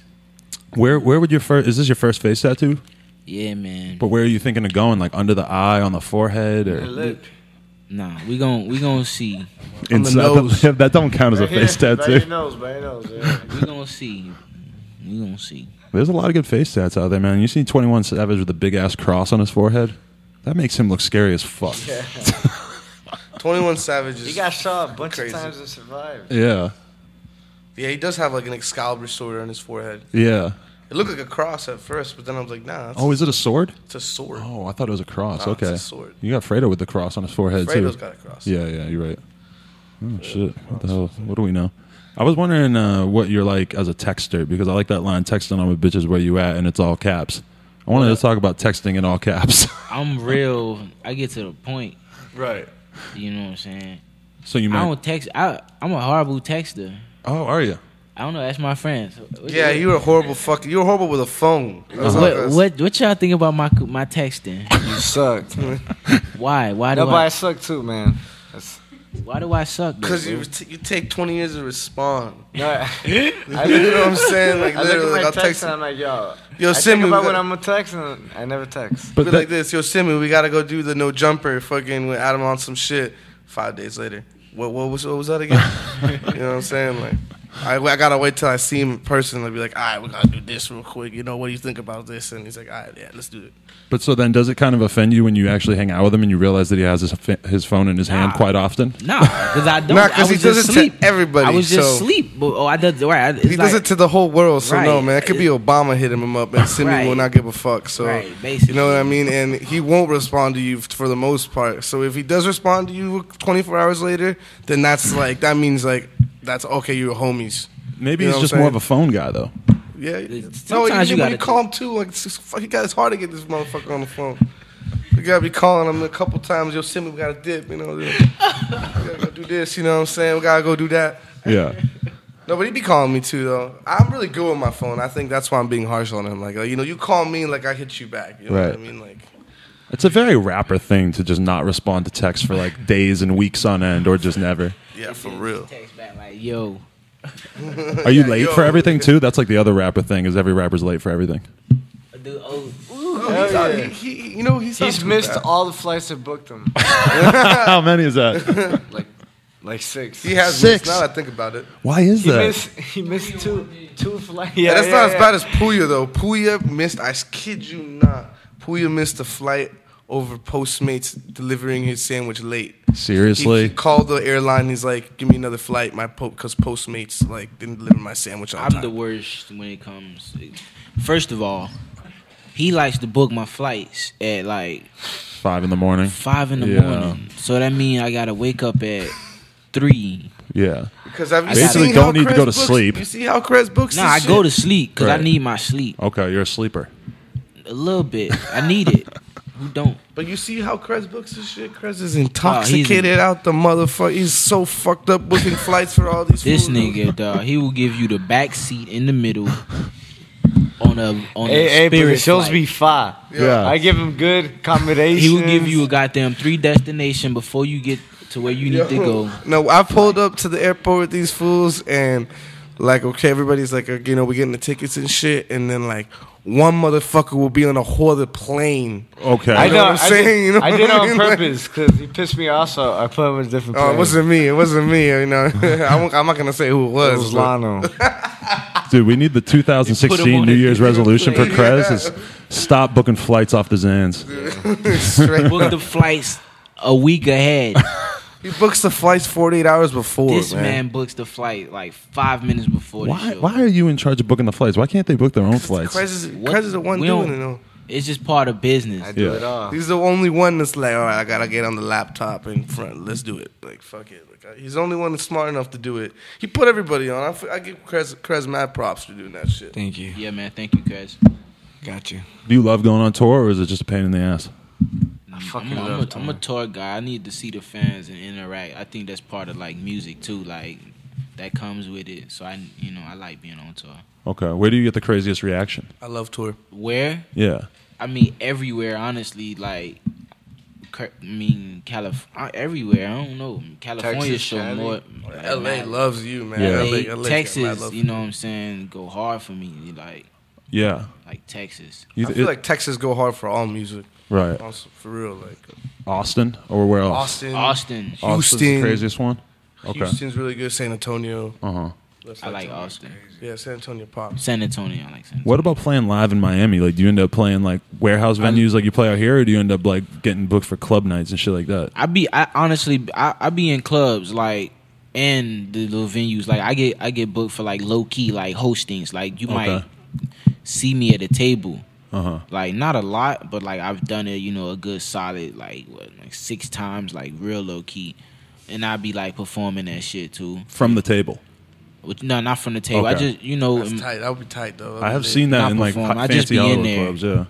Where would your first? Is this your first face tattoo? Yeah, man. But where are you thinking of going? Like under the eye, on the forehead, or lip? Nah, we gonna see. Inside the that don't count as a face tattoo. By your nose, yeah. We gonna see. There's a lot of good face tats out there, man. You see 21 Savage with a big ass cross on his forehead? That makes him look scary as fuck. Yeah. 21 Savage is he got shot a bunch crazy. of times and survived. Yeah. Yeah, he does have like an Excalibur sword on his forehead. Yeah. It looked like a cross at first, but then I was like, nah. Is it a sword? It's a sword. Oh, I thought it was a cross. No, okay. it's a sword. You got Fredo with the cross on his forehead, Fredo's too. got a cross. Yeah, you're right. Oh, shit. What the hell? What do we know? I was wondering what you're like as a texter, because I like that line, texting on with bitches where you at, and it's all caps. I wanted to talk about texting in all caps. I'm real. I get to the point. Right. You know what I'm saying? So you I don't text. I'm a horrible texter. Oh, are you? I don't know. That's my friends. Yeah, you're a horrible fucker. You're horrible with a phone. What y'all think about my texting? You suck. Why? Why do Nobody I suck too, man? Why do I suck? Because you take 20 years to respond. No, you know what I'm saying? Like I literally, look at like, my I'll text and I'm like, yo, I think about when I'm gonna text and I never text. But like this, yo, Simmie, we gotta go do the no jumper fucking with Adam on some shit. 5 days later, what was that again? You know what I'm saying? Like, I gotta wait till I see him in person and be like, all right, we gotta do this real quick. You know, what do you think about this? And he's like, all right, yeah, let's do it. But so then, does it kind of offend you when you actually hang out with him and you realize that he has his phone in his hand quite often? Nah, because I don't. Nah, because he does it to everybody. I was just asleep. But, I did. Right, he does it to the whole world. So right. No, man, it could be Obama hitting him up, and Simmie will not give a fuck. So you know what I mean. And he won't respond to you for the most part. So if he does respond to you 24 hours later, then that's like that's okay. You're homies. Maybe he's just more of a phone guy, though. Yeah. Sometimes when you call him too, like it's hard to get this motherfucker on the phone. You gotta be calling him a couple times. Yo, Simmie, we gotta dip. You know, we gotta go do this. You know what I'm saying? We gotta go do that. Yeah. No, but he be calling me too, though. I'm really good with my phone. I think that's why I'm being harsh on him. Like you call me, like I hit you back. You know what I mean? Like, it's a very rapper thing to just not respond to text for like days and weeks on end, or just never. Yeah, for real. Text back like, yo. Are you late for everything too? That's like the other rapper thing. Is every rapper's late for everything? He's missed all the flights that booked him. How many is that? like 6. He has 6. Now that I think about it. Why is that? He missed two flights. Yeah, that's not as bad as Puya though. Puya missed. I kid you not. Puya missed a flight over Postmates delivering his sandwich late. Seriously? He called the airline. He's like, "Give me another flight, because Postmates didn't deliver my sandwich on time." I'm the worst when it comes. First of all, he likes to book my flights at like 5 in the morning. 5 in the morning. So that means I gotta wake up at 3. Yeah. Because I basically don't need to go to sleep. You see how Krez books? Nah, I go to sleep because I need my sleep. Okay, you're a sleeper. A little bit. I need it. Who don't? But you see how Krez books his shit? Krez is intoxicated out the motherfucker. He's so fucked up booking flights for all these This nigga, dog, he will give you the back seat in the middle on a Spirit but the shows flight. be fire. Yeah. I give him good accommodations. He will give you a goddamn 3 destination before you get to where you need to go. No, I pulled up to the airport with these fools and like, okay, everybody's like, you know, we're getting the tickets and shit, and then like one motherfucker will be on a whole other plane. Okay. I know what I'm saying. I did it on purpose because he pissed me off, so I put him in a different plane. Oh, it wasn't me, you know. I'm not gonna say who it was. It was Lano. Dude, we need the 2016 New Year's resolution for Krez is stop booking flights off the Zans. Book the flights a week ahead. He books the flights 48 hours before. This man books the flight like 5 minutes before the show. Why are you in charge of booking the flights? Why can't they book their own flights? Krez is the one doing it, though. It's just part of business. I do it all. He's the only one that's like, all right, I gotta get on the laptop in front. Let's do it. Like, fuck it. Like, he's the only one that's smart enough to do it. He put everybody on. I give Krez mad props for doing that shit. Thank you. Yeah, man. Thank you, Krez. Got you. Do you love going on tour, or is it just a pain in the ass? I'm a tour guy. I need to see the fans and interact. I think that's part of like music too. Like that comes with it. So I like being on tour. Okay, where do you get the craziest reaction? I love tour. Where? Yeah. I mean, everywhere. Honestly, like, everywhere. I don't know. California show more. LA loves you, man. Yeah. LA, Texas. You know what I'm saying? Go hard for me. Like. Yeah. Like Texas. I feel like Texas go hard for all music. Right. Also, for real, like Austin or where else? Austin. Houston. Austin's the craziest one. Okay. Houston's really good. San Antonio. I like Austin. Yeah, San Antonio pop. San Antonio, I like San Antonio. What about playing live in Miami? Like, do you end up playing like warehouse venues like you play out here, or do you end up like getting booked for club nights and shit like that? I be in clubs like and the little venues. Like I get booked for like low key like hostings. Like you might see me at a table. Like not a lot, but like I've done it, a good solid like 6 times, like real low key, and I'd be like performing that shit too from the table. No, not from the table. Okay. I just That's tight. That would be tight though. I have seen that in like fancy Hollywood clubs. Yeah.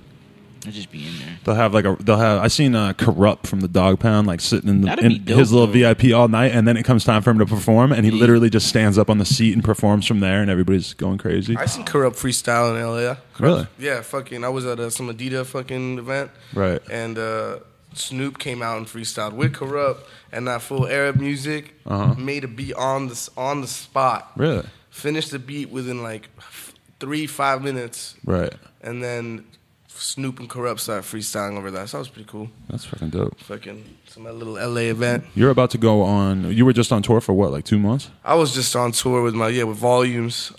I just be in there. They'll have. I seen Corrupt from the Dog Pound like sitting in dope, his little VIP all night, and then it comes time for him to perform, and he literally just stands up on the seat and performs from there, and everybody's going crazy. I seen Corrupt freestyle in LA. Really? Yeah, fucking. I was at some Adidas fucking event, right? And Snoop came out and freestyled with Corrupt, and that full Arab music made a beat on the spot. Really? Finished the beat within like 3-5 minutes. Right. And then Snoop and Corrupt started freestyling over that. So that was pretty cool. That's fucking dope. Fucking some little LA event. You're about to go on. You were just on tour for what, like 2 months? I was just on tour with with Volumes.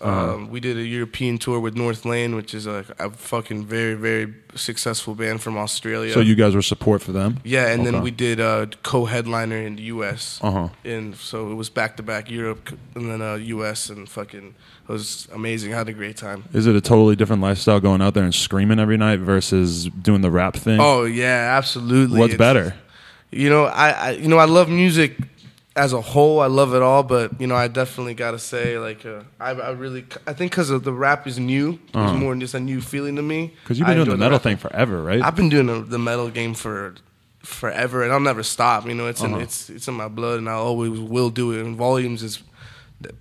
We did a European tour with North Lane, which is a fucking very, very successful band from Australia. So you guys were support for them? Yeah, and then we did co-headliner in the U.S. And so it was back-to-back Europe and then U.S. and fucking it was amazing. I had a great time. Is it a totally different lifestyle going out there and screaming every night versus doing the rap thing? Oh yeah, absolutely. What's better? I love music as a whole. I love it all, but I definitely gotta say, like, I think because the rap is new, it's more just a new feeling to me. Because you've been doing the metal thing forever, right? I've been doing the metal game for forever, and I'll never stop. It's in my blood, and I always will do it. And Volumes is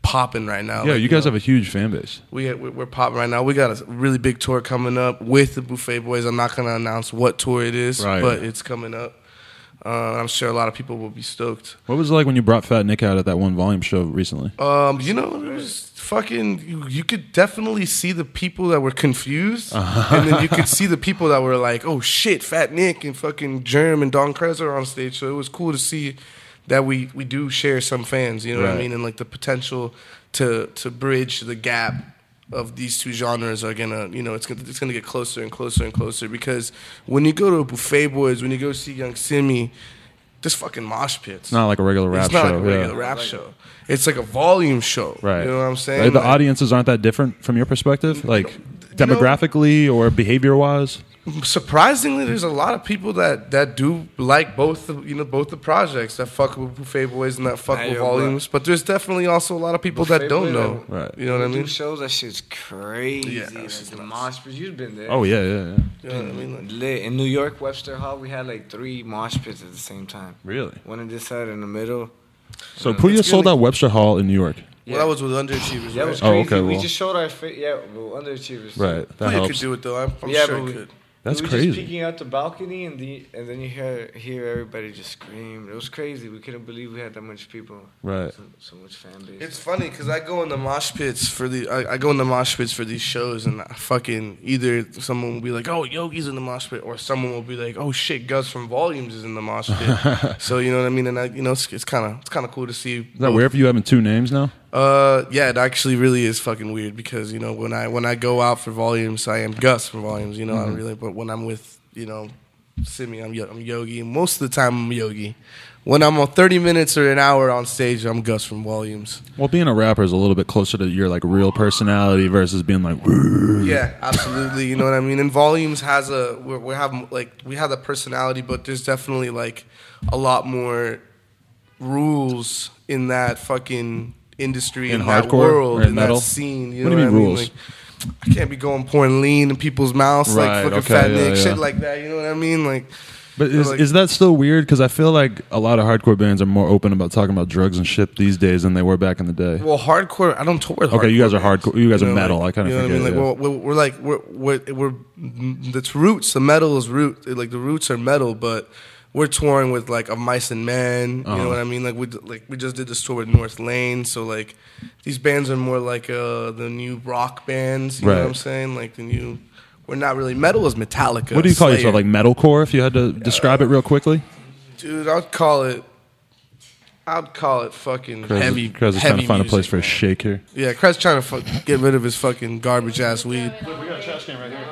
popping right now. Yeah, you guys have a huge fan base. We're popping right now. We got a really big tour coming up with the Buffet Boys. I'm not gonna announce what tour it is, but it's coming up. I'm sure a lot of people will be stoked. What was it like when you brought Fat Nick out at that one Volume show recently? It was fucking. You could definitely see the people that were confused, and then you could see the people that were like, "Oh shit, Fat Nick and fucking Germ and Don Krez are on stage." So it was cool to see that we do share some fans. You know what I mean? And like the potential to bridge the gap of these two genres are gonna, it's gonna get closer and closer and closer, because when you go to Buffet Boys, when you go see Young Simmie, there's fucking mosh pits. It's not like a regular rap show. It's not like a regular rap show. It's like a volume show. Right. You know what I'm saying? The audiences aren't that different from your perspective, like demographically or behavior-wise? surprisingly, there's a lot of people that do like both the projects, that fuck with Buffet Boys and that fuck with Volumes. But there's definitely also a lot of people that don't know. Right. You know what I mean? Shows, that shit's crazy. Yeah, like the mosh pits, you've been there. Oh yeah. You know what I mean? Like, lit. In New York, Webster Hall, we had like 3 mosh pits at the same time. Really? One on this side, in the middle. So Puya sold out Webster Hall in New York. Well, that was with Underachievers. That was crazy. Oh, okay, we just showed our Underachievers. Right. That Puya helps. could do it though. I'm sure he could. That's we crazy. Just peeking out the balcony, and then you hear everybody just scream. It was crazy. We couldn't believe we had that much people. Right. So much fan base. It's funny because I go in the mosh pits for these shows, and I fucking either someone will be like, "Oh, Yogi's in the mosh pit," or someone will be like, "Oh shit, Gus from Volumes is in the mosh pit." So you know what I mean, and it's kind of cool to see. Is that weird for you having 2 names now? Yeah, it actually really is fucking weird because when I go out for Volumes, I am Gus from Volumes. I don't really, but when I'm with Simmie, I'm Yogi. And most of the time, I'm Yogi. When I'm on 30 minutes or an hour on stage, I'm Gus from Volumes. Well, being a rapper is a little bit closer to your like real personality versus being like. Yeah, absolutely. You know what I mean. And Volumes has we have the personality, but there's definitely like a lot more rules in that fucking industry, in that world, in that scene. You know what I mean? Like, I can't be pouring lean in people's mouths like fucking fat Nick, shit like that. You know what I mean? Like, but is that still weird? Because I feel like a lot of hardcore bands are more open about talking about drugs and shit these days than they were back in the day. Well, hardcore, I don't tour with hardcore. Okay, you guys are hardcore. You guys are metal. Like, I kind of forget. You know what I mean? Like, we're that's roots. The metal is root. Like the roots are metal, but we're touring with like a Mice and Men. You know what I mean? We just did this tour with North Lane. So like these bands are more like the new rock bands. You know what I'm saying? Like the new. We're not really metal is Metallica. What do you call yourself? Like metalcore? If you had to describe it real quickly. Dude, I'd call it fucking heavy. Krez is trying to find a place for a shake here. Yeah, Krez trying to get rid of his fucking garbage ass weed. Look, we got a trash can right here.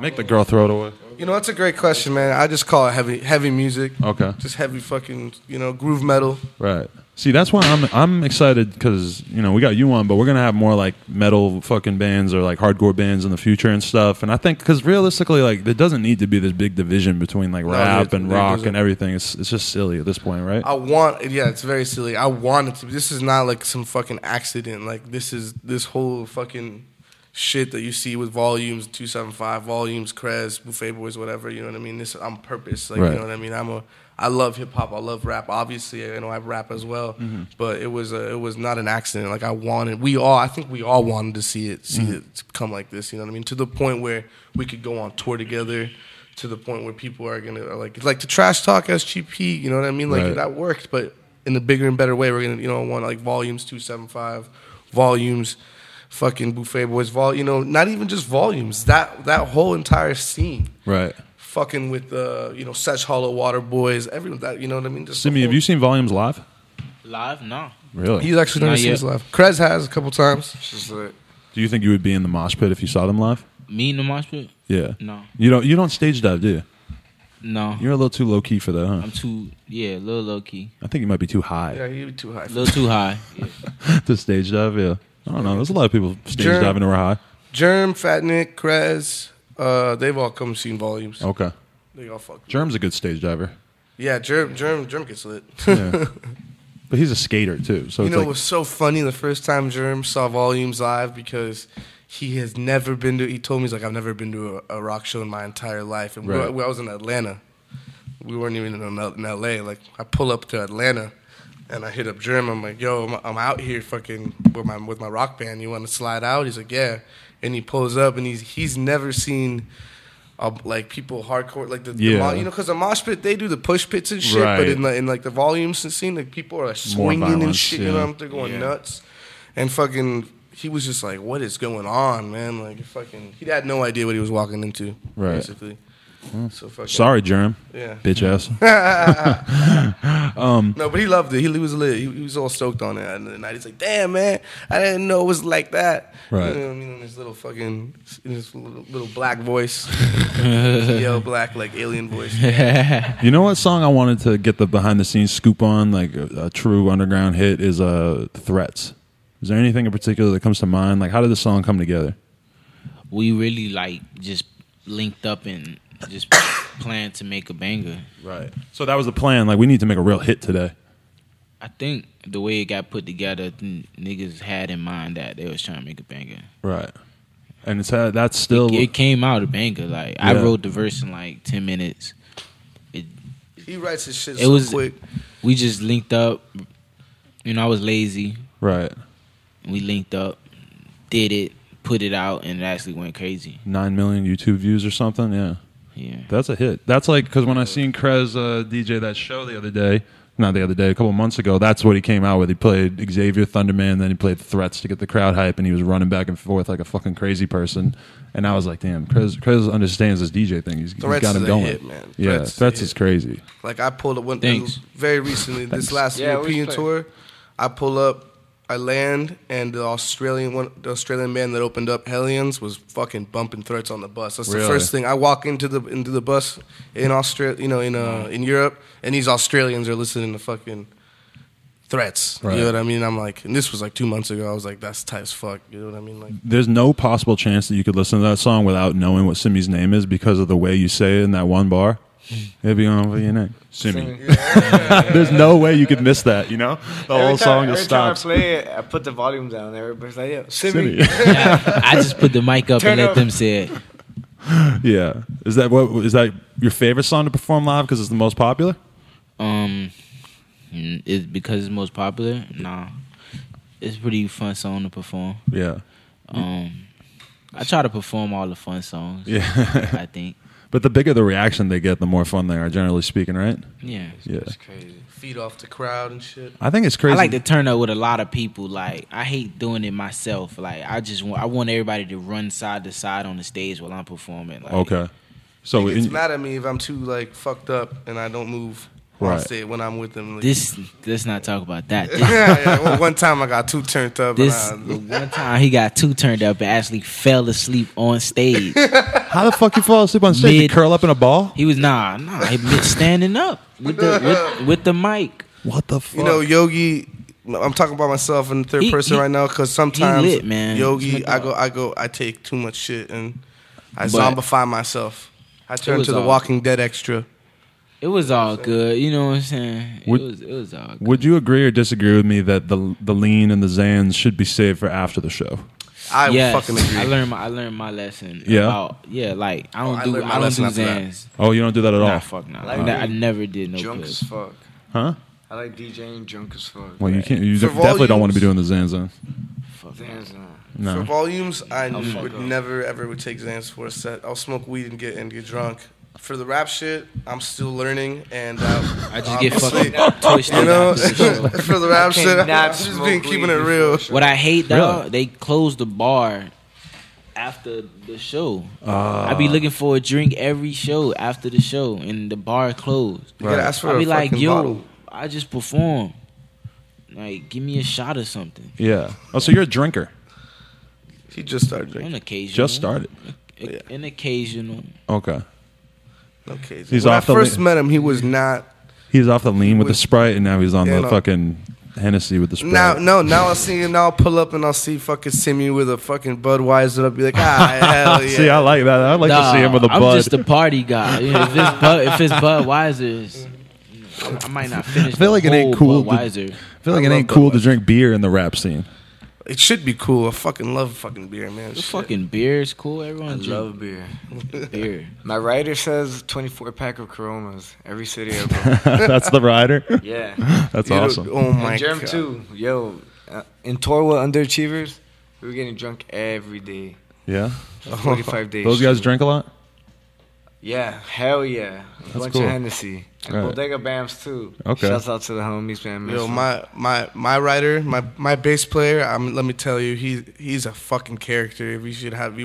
Make the girl throw it away. That's a great question, man. I just call it heavy music. Okay. Just heavy fucking, groove metal. Right. See, that's why I'm excited because, we got you on, but we're going to have more like metal fucking bands or like hardcore bands in the future and stuff. And I think because realistically, like, there doesn't need to be this big division between like rap and rock and everything. It's just silly at this point, right? It's very silly. I want it to be. This is not like some fucking accident. Like, this whole fucking shit that you see with Volumes, 275, Volumes, Krez, Buffet Boys, whatever, you know what I mean? This is on purpose. Like, right. You know what I mean? I love hip hop. I love rap. Obviously, I rap as well. Mm-hmm. But it was not an accident. Like I think we all wanted to see it come like this. You know what I mean? To the point where we could go on tour together. To the point where people are gonna like the trash talk SGP. You know what I mean? Like that worked, but in a bigger and better way. We're gonna want like Volumes 275, Volumes, fucking Buffet Boys, not even just Volumes. That whole entire scene. Right. Fucking with Such Hollow Water Boys, everyone that, you know what I mean? Simmie, have you seen Volumes live? Live? No. Really? He's actually never seen us live. Krez has a couple times. Do you think you would be in the mosh pit if you saw them live? Me in the mosh pit? Yeah. No. You don't stage dive, do you? No. You're a little too low key for that, huh? I'm a little low key. I think you might be too high. Yeah, you'd be too high. A little too high. Yeah. To stage dive, yeah. I don't know. There's a lot of people stage diving who are high. Germ, Fat Nick, Krez, they've all come seen Volumes. Okay. They all fuck. Germ's a good stage diver. Yeah, Germ gets lit. Yeah. But he's a skater too. So it was so funny the first time Germ saw Volumes live because he has never been to. He told me he's like, I've never been to a rock show in my entire life. And I was in Atlanta. We weren't even in LA. Like I pull up to Atlanta. And I hit up Germ. I'm like, yo, I'm out here fucking with my rock band. You want to slide out? He's like, yeah. And he pulls up, and he's never seen like people hardcore like the because the mosh pit they do the push pits and shit, but in like the Volumes scene, like people are like swinging and shit. You know, they're going nuts. And fucking, he was just like, what is going on, man? Like he had no idea what he was walking into, basically. So sorry, Germ. Yeah. Bitch ass. No, but he loved it. He was lit. He was all stoked on it at the end of the night. He's like, damn, man, I didn't know it was like that. Right. You know what I mean? In his little black voice. Yellow black, like alien voice. You know what song I wanted to get the behind the scenes scoop on, like a true underground hit, is Threatz. Is there anything in particular that comes to mind? Like, how did the song come together? We really just linked up and just plan to make a banger. Right. So that was the plan. Like, we need to make a real hit today. I think the way it got put together, niggas had in mind that they was trying to make a banger. Right. And that's still... It came out a banger. Like, I wrote the verse in like 10 minutes. He writes his shit so quick. We just linked up. You know, I was lazy. Right. And we linked up, did it, put it out, and it actually went crazy. 9 million YouTube views or something, yeah. Yeah. That's a hit. That's like, because when I seen Krez DJ that show a couple months ago, that's what he came out with. He played Xavier Thunderman, then he played Threatz to get the crowd hype, and he was running back and forth like a fucking crazy person. And I was like, damn, Krez understands this DJ thing. He's got him going. Hit, man. Yeah, Threatz is crazy. Like, I pulled up very recently, this last European tour, I pull up, I land, and the Australian man that opened up Hellions was fucking bumping Threatz on the bus. That's the first thing. I walk into the bus in Australia, in Europe, and these Australians are listening to fucking Threatz. Right. You know what I mean? I'm like, and this was like 2 months ago. I was like, that's tight as fuck. You know what I mean? Like, there's no possible chance that you could listen to that song without knowing what Simmie's name is because of the way you say it in that one bar. It'd be on for your name, Simmie. There's no way you could miss that. You know, the whole song just stops. Every time I play it, I put the volume down. Everybody's like, "Yo, Simmie." Yeah, I just put the mic up and let them say it. Yeah, is that your favorite song to perform live because it's the most popular? It's because it's most popular. Nah, it's a pretty fun song to perform. Yeah. I try to perform all the fun songs. Yeah, I think. But the bigger the reaction they get, the more fun they are, generally speaking, right? Yeah. It's crazy. Feed off the crowd and shit. I think it's crazy. I like to turn up with a lot of people. Like, I hate doing it myself. Like, I want everybody to run side to side on the stage while I'm performing. Like, okay. So it's mad at me if I'm too like fucked up and I don't move. On stage when I'm with them. Like, let's not talk about that. Well, one time I got too turned up. One time he got too turned up and actually fell asleep on stage. How the fuck you fall asleep on stage? You curl up in a ball? He was he was standing up with the mic. What the fuck? You know, Yogi. I'm talking about myself in the third person right now because sometimes lit, man. Yogi, I take too much shit and I zombify myself. I turn to the Walking Dead extra. It was all good, you know what I'm saying? It was all good. Would you agree or disagree with me that the lean and the Zans should be saved for after the show? I fucking agree. I learned my lesson. Yeah, like I don't do Zans. Oh, you don't do that at all? Nah, fuck no. I never did no junk as fuck. Huh? I like DJing junk as fuck. Well, you can't. You definitely don't want to be doing the Zans then. Fuck Zans. No. For volumes, I would never ever take Zans for a set. I'll smoke weed and get drunk. For the rap shit, I'm still learning, and I just get fucking twisted. You know, for the rap shit, I'm just keeping it real. What I hate though, they close the bar after the show. I be looking for a drink every show after the show, and the bar closed. You gotta ask for I be like, yo, bottle. I just performed. Like, give me a shot or something. Yeah. Oh, so you're a drinker? He just started drinking. An occasional. Just started. An occasional. Okay. Okay. When I first met him, he was not. He's off the lean with the Sprite, and now he's on the fucking Hennessy with the Sprite. Now I'll see him. Now I'll pull up and I'll see fucking Simmie with a fucking Budweiser. I'll be like, hell yeah. See, I like that. I like to see him with a Bud. I'm just a party guy. You know, if it's Budweiser's, I might not finish. I feel like it ain't cool. Budweiser. I feel like it ain't cool to drink beer in the rap scene. It should be cool. I fucking love fucking beer, man. Fucking beer is cool. Everyone love beer. Beer. My rider says 24-pack of Coronas every city I go. That's the rider? Yeah. That's awesome. Oh my God. Germ too. Yo, in tour with Underachievers, we were getting drunk every day. Yeah? 45 days. Those guys drink a lot? Yeah, hell yeah. A bunch cool. of Hennessy. And Bodega Bams too. Okay. Shouts out to the homies, man. Yo, my writer, my bass player, let me tell you, he's a fucking character. We should have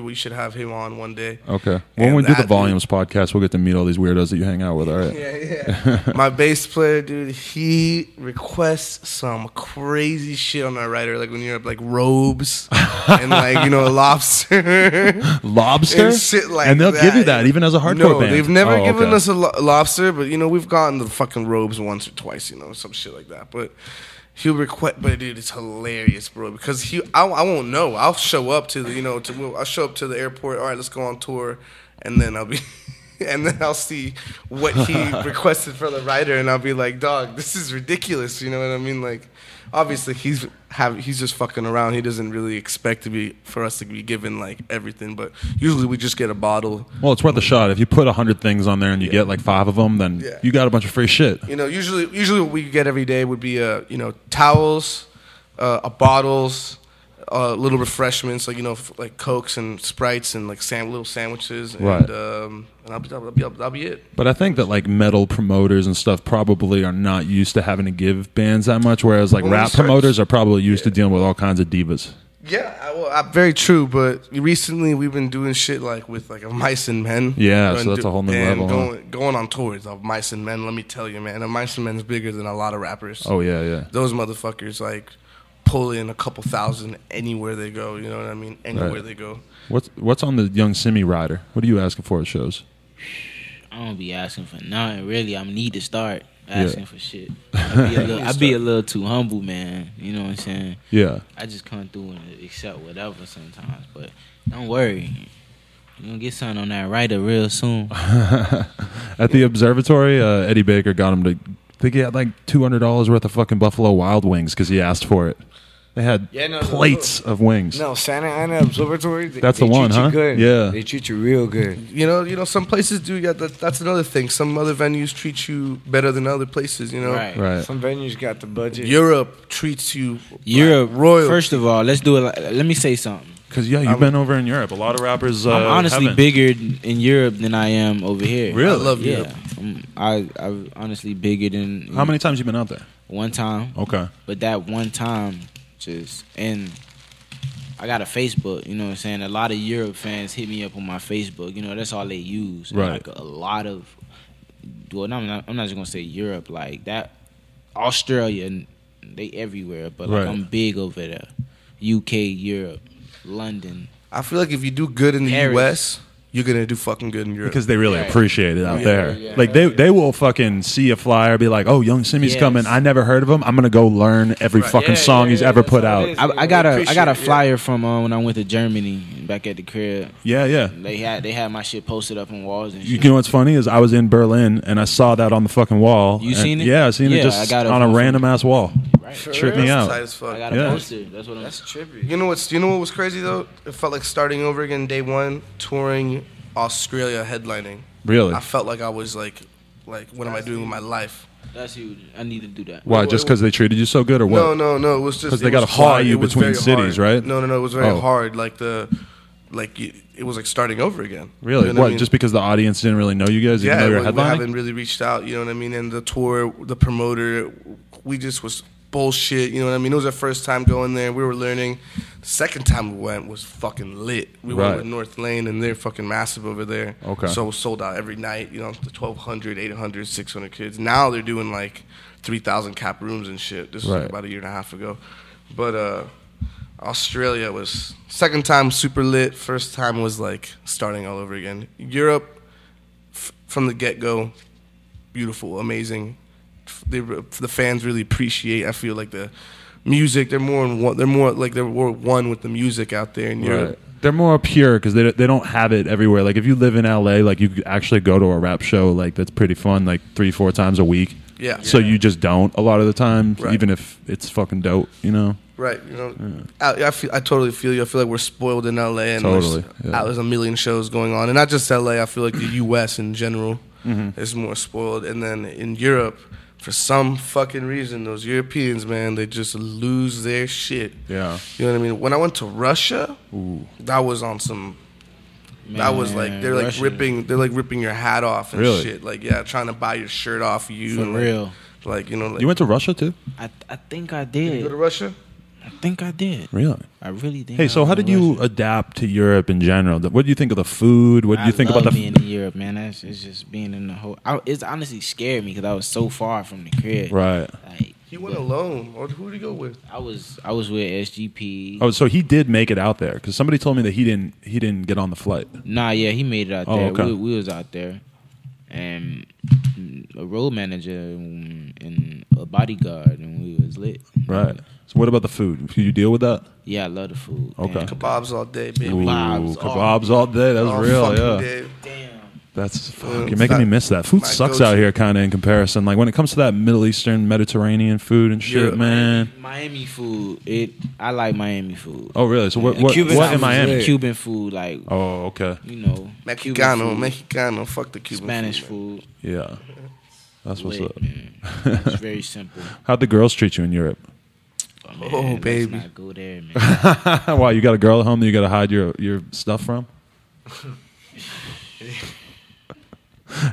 him on one day. Okay. When we do the Volumes podcast, we'll get to meet all these weirdos that you hang out with, all right? Yeah. My bass player, dude, he requests some crazy shit on our writer, like when you're like robes and like, you know, lobster. Lobster? And shit like and they'll that. give you that even as a hardcore band. They've never given us a lobster, but you know, we've gotten the fucking robes once or twice, you know, some shit like that. But he'll request, but dude, it's hilarious, bro. Because I won't know. I'll show up to the, I'll show up to the airport. All right, let's go on tour, and then I'll be and then I'll see what he requested for the writer, and I'll be like, dog, this is ridiculous. You know what I mean? Like, obviously he's just fucking around. He doesn't really expect for us to be given like everything, but usually we just get a bottle. Well, it's worth a shot. If you put 100 things on there and you get like 5 of them, then you got a bunch of free shit. You know, usually what we get every day would be towels, bottles, little refreshments, like like Cokes and Sprites and like little sandwiches, right. And that'll be it. But I think that like metal promoters and stuff probably are not used to having to give bands that much, whereas like rap promoters are probably used to dealing with all kinds of divas. Yeah, well, very true. But recently we've been doing shit like with like Mice and Men. Yeah, so that's a whole new level. Going on tours of Mice and Men. Let me tell you, man, Mice and Men's bigger than a lot of rappers. Oh yeah. Those motherfuckers like pull in a couple thousand anywhere they go. You know what I mean? Anywhere they go. What's on the Young Simmie rider? What are you asking for at shows? I don't be asking for nothing really. I need to start asking for shit. I be a little too humble, man. You know what I'm saying? Yeah. I just come through and accept whatever sometimes. But don't worry. You're going to get something on that rider real soon. At the observatory, Eddie Baker got him to, I think he had like $200 worth of fucking Buffalo Wild Wings because he asked for it. They had plates of wings. No, Santa Ana Observatory. That's the one, huh? Good. Yeah, they treat you real good. You know, some places do. Yeah, that's another thing. Some other venues treat you better than other places. You know, right. Some venues got the budget. Europe treats you royal. First of all, let's do it. Let me say something. Because you've been over in Europe. A lot of rappers. I'm honestly bigger in Europe than I am over here. Really? I love Europe. I'm honestly bigger than. How many times you been out there? One time. Okay. But that one time. And I got a Facebook, you know what I'm saying? A lot of Europe fans hit me up on my Facebook. You know, that's all they use. Right. Like a lot of, well, I'm not just going to say Europe. Like that, Australia, they everywhere. But like I'm big over there. UK, Europe, London. I feel like if you do good in the Paris. US, you're going to do fucking good in Europe. Because they really appreciate it out there. Yeah, like, they will fucking see a flyer, be like, oh, Young Simmie's coming. I never heard of him. I'm going to go learn every fucking song he's ever put out. I got a flyer from when I went to Germany back at the crib. Yeah. They had my shit posted up on walls and shit. You know what's funny is I was in Berlin, and I saw that on the fucking wall. You seen it? Yeah, I seen it just on a random-ass wall. Right. Tripped me out. I got a poster. That's trippy. You know what was crazy, though? It felt like starting over again day one, touring Australia, headlining. Really? I felt like I was like what am I doing with my life? That's huge. I need to do that. Why? Just because they treated you so good, or what? No. It was just because they got to fly you between cities, right? No. It was very hard. It was like starting over again. Really? You know what I mean? Just because the audience didn't really know you guys, even though you're headlining? We haven't really reached out. You know what I mean? And the tour, the promoter, we just was bullshit. You know what I mean? It was our first time going there. We were learning. The second time we went was fucking lit. We went with North Lane, and they're fucking massive over there. Okay. So it was sold out every night. You know, the 1,200, 800, 600 kids. Now they're doing like 3,000 cap rooms and shit. This was like about a year and a half ago. But Australia was second time super lit. First time was like starting all over again. Europe, from the get-go, beautiful, amazing. The fans really appreciate. I feel like the music. They're more one with the music out there in Europe. They're more pure because they don't have it everywhere. Like if you live in LA, like you could actually go to a rap show. Like that's pretty fun. Like 3-4 times a week. Yeah. So you just don't a lot of the time, even if it's fucking dope. You know. Right. You know. I totally feel you. I feel like we're spoiled in LA, and there's a million shows going on, and not just LA. I feel like the US in general is more spoiled, and then in Europe. For some fucking reason, those Europeans, man, they just lose their shit. Yeah. You know what I mean? When I went to Russia, that was on some... that was like, they're like ripping your hat off and shit. Like, trying to buy your shirt off you. For real. Like, you know... Like, you went to Russia, too? I think I did. Did you go to Russia? I think I did. Really? I really did. Hey, so how did you adapt to Europe in general? What do you think of the food? What do you think about the being in Europe, man? It's just being in the whole. It's honestly scared me because I was so far from the crib. Right. Like he went alone, or who did he go with? I was with SGP. Oh, so he did make it out there because somebody told me that he didn't get on the flight. Nah, yeah, he made it out there. Okay. We was out there, and a road manager and a bodyguard, and we was lit. Right. So what about the food? Can you deal with that? Yeah, I love the food. Okay. Kebabs all day, baby. Kebabs all day. That's real, yeah. Damn. You're making me miss that. Food sucks out here, kind of in comparison. Like when it comes to that Middle Eastern, Mediterranean food and shit, man. Miami food. I like Miami food. Oh, really? So what in Miami? Cuban food, like. Oh, okay. You know, Mexicano. Fuck the Cuban Spanish food. Yeah, that's what's up. It's very simple. How'd the girls treat you in Europe? Man, baby. Let's not go there, man. Why, you got a girl at home that you got to hide your stuff from?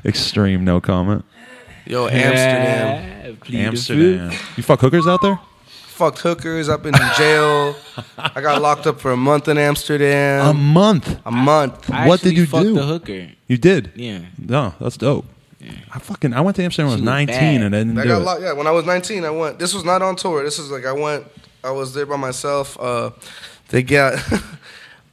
Extreme, no comment. Yo, Amsterdam. You fuck hookers out there? Fucked hookers. I've been in jail. I got locked up for a month in Amsterdam. A month? What did you do? The hooker. You did? Yeah. No, that's dope. Yeah. I went to Amsterdam when I was 19 and I didn't do it. Yeah, when I was 19, I went. This was not on tour. This was like I was there by myself. They got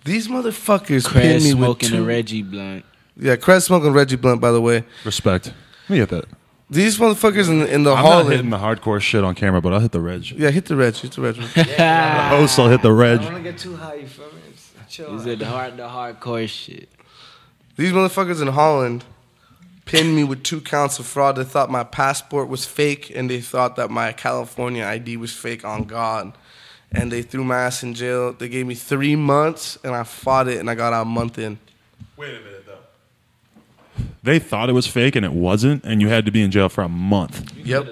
these motherfuckers pinned me smoking with a Reggie blunt. Yeah, Crest smoking Reggie blunt, by the way. Respect. Let me get that. These motherfuckers in the hall. I'm not hitting the hardcore shit on camera, but I'll hit the reg. Yeah, hit the reg. The host will hit the reg. I don't want to get too high, you feel me? Chill. Is it the hardcore shit? These motherfuckers in Holland pinned me with 2 counts of fraud. They thought my passport was fake, and they thought that my California ID was fake on God. And they threw my ass in jail. They gave me 3 months, and I fought it, and I got out a month in. Wait a minute, though. They thought it was fake, and it wasn't, and you had to be in jail for a month. Yep.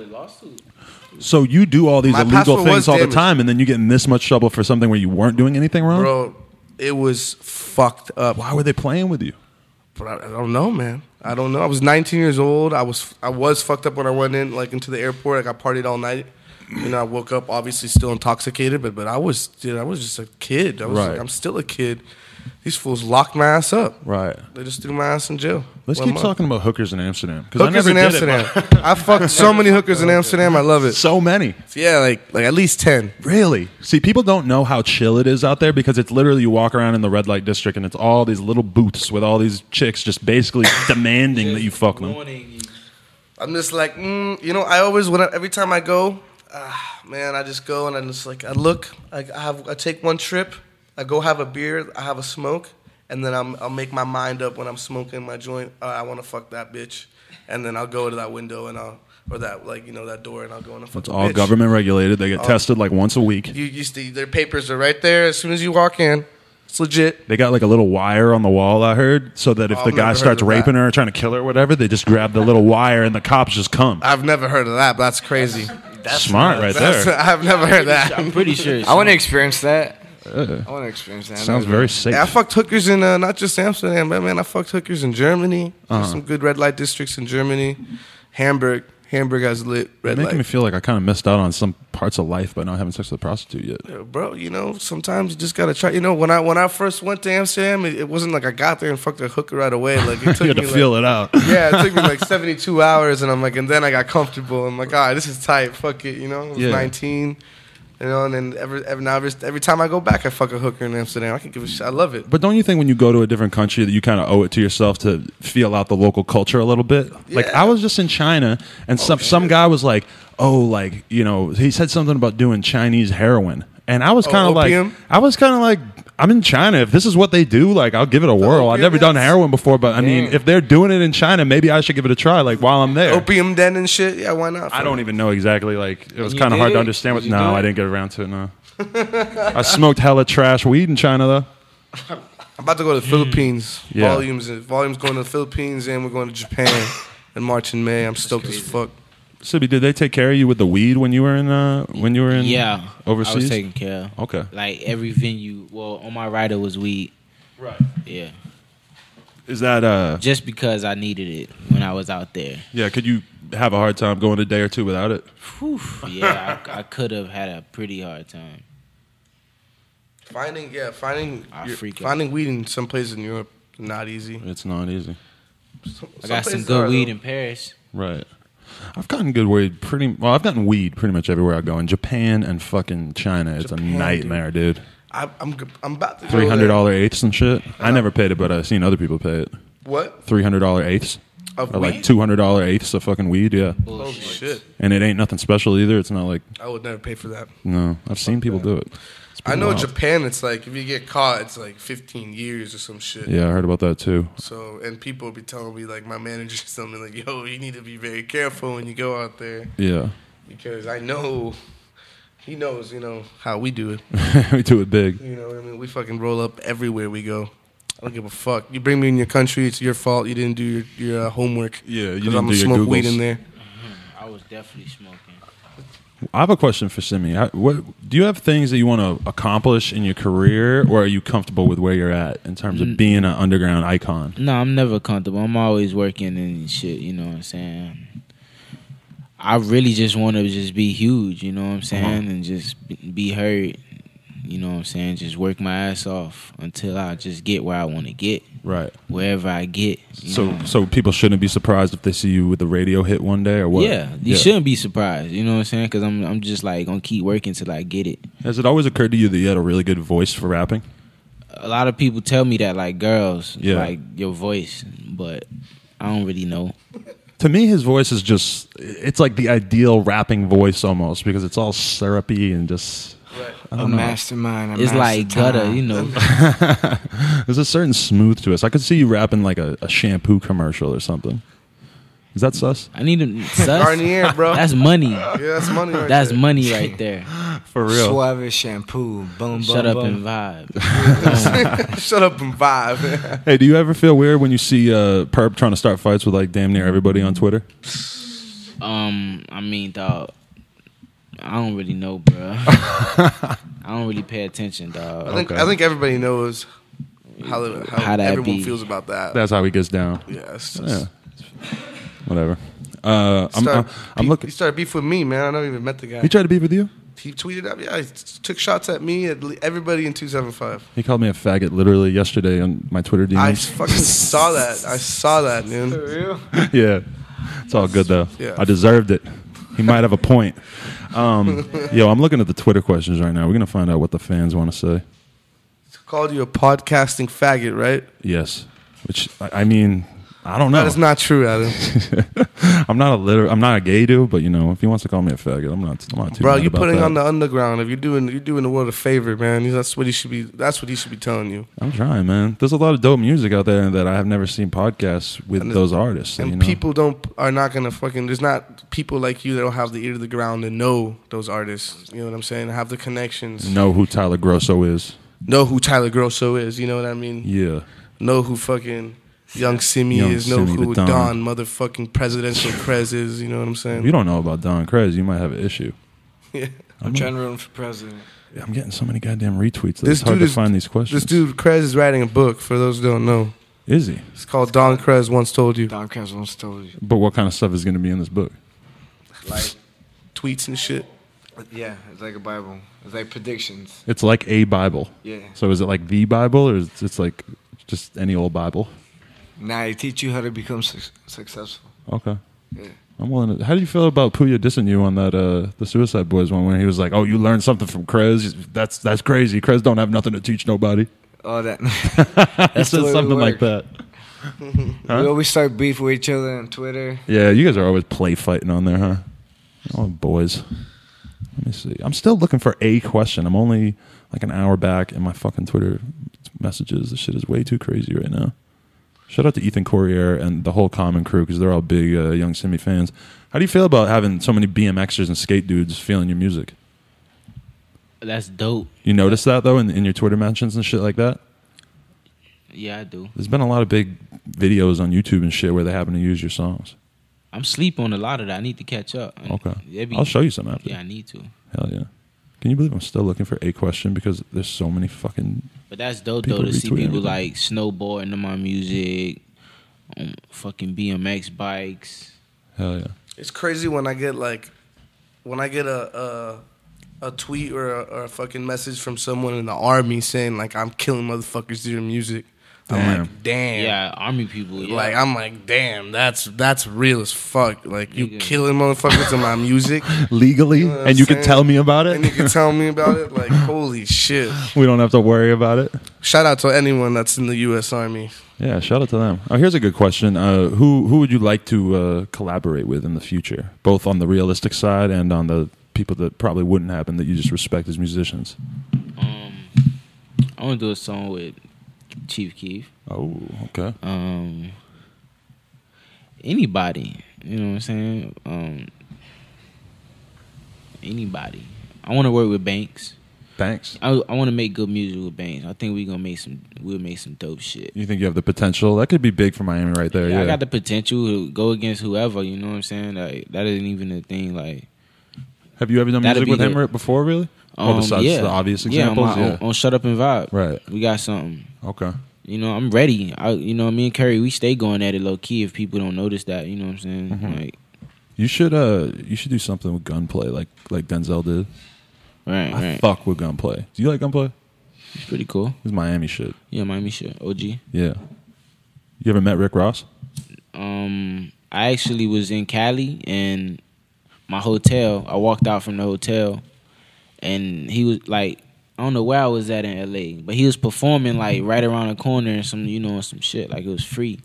So you do all these illegal things all the time, and then you get in this much trouble for something where you weren't doing anything wrong? Bro, it was fucked up. Why were they playing with you? But I don't know, man. I don't know. I was 19 years old. I was fucked up when I went into the airport. I got partied all night. You know, I woke up obviously still intoxicated, but I was just a kid. I'm still a kid. These fools locked my ass up. Right. They just threw my ass in jail. Let's keep talking about hookers in Amsterdam. Hookers in Amsterdam. I fucked so many hookers in Amsterdam. I love it. So many. Yeah, like at least 10. Really? See, people don't know how chill it is out there because it's literally you walk around in the red light district and it's all these little booths with all these chicks just basically demanding that you fuck them. I'm just like, I always, every time I go, man, I just go and I'm just like, I take one trip. I go have a beer, I have a smoke, and then I'll make my mind up when I'm smoking my joint. I want to fuck that bitch, and then I'll go to that window and that door, and I'll go and fuck. It's all bitch. Government regulated. They get tested like once a week. Their papers are right there as soon as you walk in. It's legit. They got like a little wire on the wall, I heard, so that if the guy starts raping her or trying to kill her or whatever, they just grab the little wire and the cops just come. I've never heard of that, but that's crazy. That's smart right there. I've never heard that. I'm pretty sure. I want to experience that. I want to experience that. Sounds very safe. I fucked hookers in not just Amsterdam, but man, I fucked hookers in Germany. There's some good red light districts in Germany. Hamburg has lit red light. You're making me feel like I kind of missed out on some parts of life by not having sex with a prostitute yet. Yeah, bro, sometimes you just gotta try. When I first went to Amsterdam, it wasn't like I got there and fucked a hooker right away. Like it took you had to feel it out. Yeah, it took me like 72 hours, and I'm like, and then I got comfortable. I'm like, all right, this is tight. Fuck it, I was 19. And then every time I go back, I fuck a hooker in Amsterdam. I can give a shit. I love it. But don't you think when you go to a different country that you kind of owe it to yourself to feel out the local culture a little bit? Yeah. Like I was just in China, and some guy was like, he said something about doing Chinese heroin, and I was kind of like, I'm in China. If this is what they do, like I'll give it a whirl. I've never done heroin before, but I mean, if they're doing it in China, maybe I should give it a try. Like while I'm there, opium den and shit. Yeah, why not? I don't even know exactly. Like it was kind of hard to understand. I didn't get around to it. No, I smoked hella trash weed in China though. I'm about to go to the Philippines. Yeah. Volumes going to the Philippines, and we're going to Japan in March and May. I'm stoked as fuck. Simmie, did they take care of you with the weed when you were in yeah, overseas? I was taken care of. Okay. Like every venue, on my rider was weed. Right. Yeah. Is that just because I needed it when I was out there? Yeah. Could you have a hard time going a day or two without it? Whew, yeah, I could have had a pretty hard time. Finding weed in some places in Europe not easy. It's not easy. I got some good weed in Paris. Right. I've gotten good weed I've gotten weed pretty much everywhere I go. In Japan and fucking China, it's a nightmare, dude. I'm about to $300 eighths and shit. I never paid it, but I've seen other people pay it. What? $300 eighths. Of or weed? like $200 eighths of fucking weed, yeah. Holy shit. And it ain't nothing special either. It's not like... I would never pay for that. No, I've seen people do it. I know in Japan it's like if you get caught, it's like 15 years or some shit. Yeah, I heard about that too. So, and people be telling me, like my manager something like, "Yo, you need to be very careful when you go out there." Yeah. Because I know he knows, how we do it. We do it big. You know what I mean? We fucking roll up everywhere we go. I don't give a fuck. You bring me in your country, it's your fault. You didn't do your homework. Yeah, you didn't do your smoke Googles. Weed in there. I was definitely smoking. I have a question for Simmie. What do you have things that you want to accomplish in your career, or are you comfortable with where you're at in terms of being an underground icon? No, I'm never comfortable. I'm always working and shit, you know what I'm saying? I really just want to just be huge, you know what I'm saying? And just be heard, you know what I'm saying? Just work my ass off until I just get where I want to get. Right. Wherever I get. So people shouldn't be surprised if they see you with a radio hit one day or what? Yeah, you shouldn't be surprised, you know what I'm saying? Because I'm just like going to keep working till I get it. Has it always occurred to you that you had a really good voice for rapping? A lot of people tell me that, like girls, like your voice, but I don't really know. To me, his voice is just, it's like the ideal rapping voice almost because it's all syrupy and just... A mastermind. It's like gutter, you know. There's a certain smooth to us. I could see you rapping like a shampoo commercial or something. Is that sus? I need a sus. Garnier, bro. That's money. Yeah, that's money right That's there. money right there. For real. Suave shampoo. Boom, Shut boom, up boom. and vibe. Shut up and vibe. Hey, do you ever feel weird when you see Perp trying to start fights with like damn near everybody on Twitter? I mean, dog, I don't really know, bro. I don't really pay attention, dog. I think everybody knows how that everyone be. feels about that. That's how he gets down. Yeah, it's just, Whatever. I'm looking. He started beef with me, man. I never even met the guy. He tried to beef with you? He tweeted at me. Yeah, he took shots at me, at everybody in 275. He called me a faggot literally yesterday on my Twitter DMs. I fucking saw that. I saw that, man. For real? Yeah. It's all good, though. Yeah. I deserved it. He might have a point. Yo, I'm looking at the Twitter questions right now. We're going to find out what the fans want to say. He called you a podcasting faggot, right? Yes. Which, I mean, I don't know. That is not true, Adam. I'm not a gay dude, but, if he wants to call me a faggot, I'm not too Bro, mad you're about putting that. on the underground. If you're doing the world a favor, man. That's what he should be telling you. I'm trying, man. There's a lot of dope music out there that I have never seen podcasts with those artists. And people are not gonna fucking. There's not people like you that don't have the ear to the ground and know those artists. You know what I'm saying? Have the connections. Know who Tyler Grosso is. Know who Tyler Grosso is. You know what I mean? Yeah. Know who fucking Young Simmie is. Know Simmie, who the Don motherfucking Presidential Krez is. You know what I'm saying? If you don't know about Don Krez, you might have an issue. Yeah. I'm trying to run for president. I'm getting so many goddamn retweets that it's hard to find these questions. This dude Krez is writing a book. For those who don't know, is he? It's called Don Krez Once Told You. Don Krez Once Told You. But what kind of stuff is going to be in this book? Like tweets and shit. Yeah, it's like a Bible. It's like predictions. It's like a Bible. Yeah. So is it like the Bible, or is it like just any old Bible? Nah, they teach you how to become successful. Okay. Yeah. I'm willing to. How do you feel about Puya dissing you on that the Suicide Boys one when he was like, "Oh, you learned something from Krez? That's crazy. Krez don't have nothing to teach nobody." Oh, that. He said something like that. Huh? We always start beef with each other on Twitter. Yeah, you guys are always play fighting on there, huh? Oh, boys. Let me see. I'm still looking for a question. I'm only like an hour back in my fucking Twitter messages. This shit is way too crazy right now. Shout out to Ethan Courier and the whole Common crew because they're all big Young Simmie fans. How do you feel about having so many BMXers and skate dudes feeling your music? That's dope. You notice that, though, in your Twitter mentions and shit like that? Yeah, I do. There's been a lot of big videos on YouTube and shit where they happen to use your songs. I'm sleep on a lot of that. I need to catch up. Okay. I'll show you some after. Yeah, I need to. Hell yeah. Can you believe I'm still looking for a question because there's so many fucking... But that's dope, though, to see people like snowboarding to my music, fucking BMX bikes. Hell yeah. It's crazy when I get a tweet or a fucking message from someone in the army saying like I'm killing motherfuckers to your music. I'm like, damn. Yeah, army people. Yeah. Like I'm like, damn, that's real as fuck. Like you killing motherfuckers to my music legally, you know and you can tell me about it. And you can tell me about it. Like holy shit. We don't have to worry about it. Shout out to anyone that's in the U.S. Army. Yeah, shout out to them. Oh, here's a good question. Who would you like to collaborate with in the future, both on the realistic side and on the people that probably wouldn't happen that you just respect as musicians? I want to do a song with Chief Keef. Oh, okay. Anybody, you know what I'm saying? Anybody. I want to work with Banks. Banks. I want to make good music with Banks. I think we'll make some dope shit. You think you have the potential? That could be big for Miami right there. Yeah, I got the potential to go against whoever. You know what I'm saying? Like that isn't even a thing. Like, have you ever done music with him before? Really? Besides the obvious examples. On Shut Up and Vibe. Right. We got something. Okay. You know, I'm ready. Me and Curry, we stay going at it low key. If people don't notice that, you know what I'm saying? Mm-hmm. Like, you should do something with Gunplay, like Denzel did. Right. Fuck with Gunplay. Do you like Gunplay? It's pretty cool. It's Miami shit. Yeah, Miami shit. OG. Yeah. You ever met Rick Ross? I actually was in Cali and my hotel. I walked out from the hotel and he was like, I don't know where I was at in LA, but he was performing like right around the corner and some shit. Like it was free.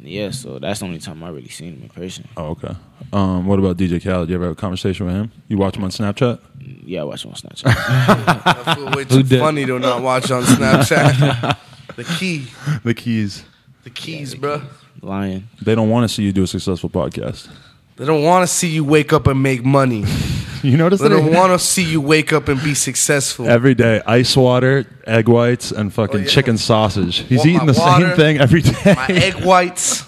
Yeah, so that's the only time I really seen him in person. Oh, okay. What about DJ Khaled? You ever have a conversation with him? You watch him on Snapchat? Yeah, I watch him on Snapchat. I feel way too funny to not watch on Snapchat. The keys, bro. Lion. They don't want to see you do a successful podcast. They don't want to see you wake up and make money. You notice they don't want to see you wake up and be successful. Every day, ice water, egg whites, and fucking chicken sausage. He's eating the same thing every day. My egg whites,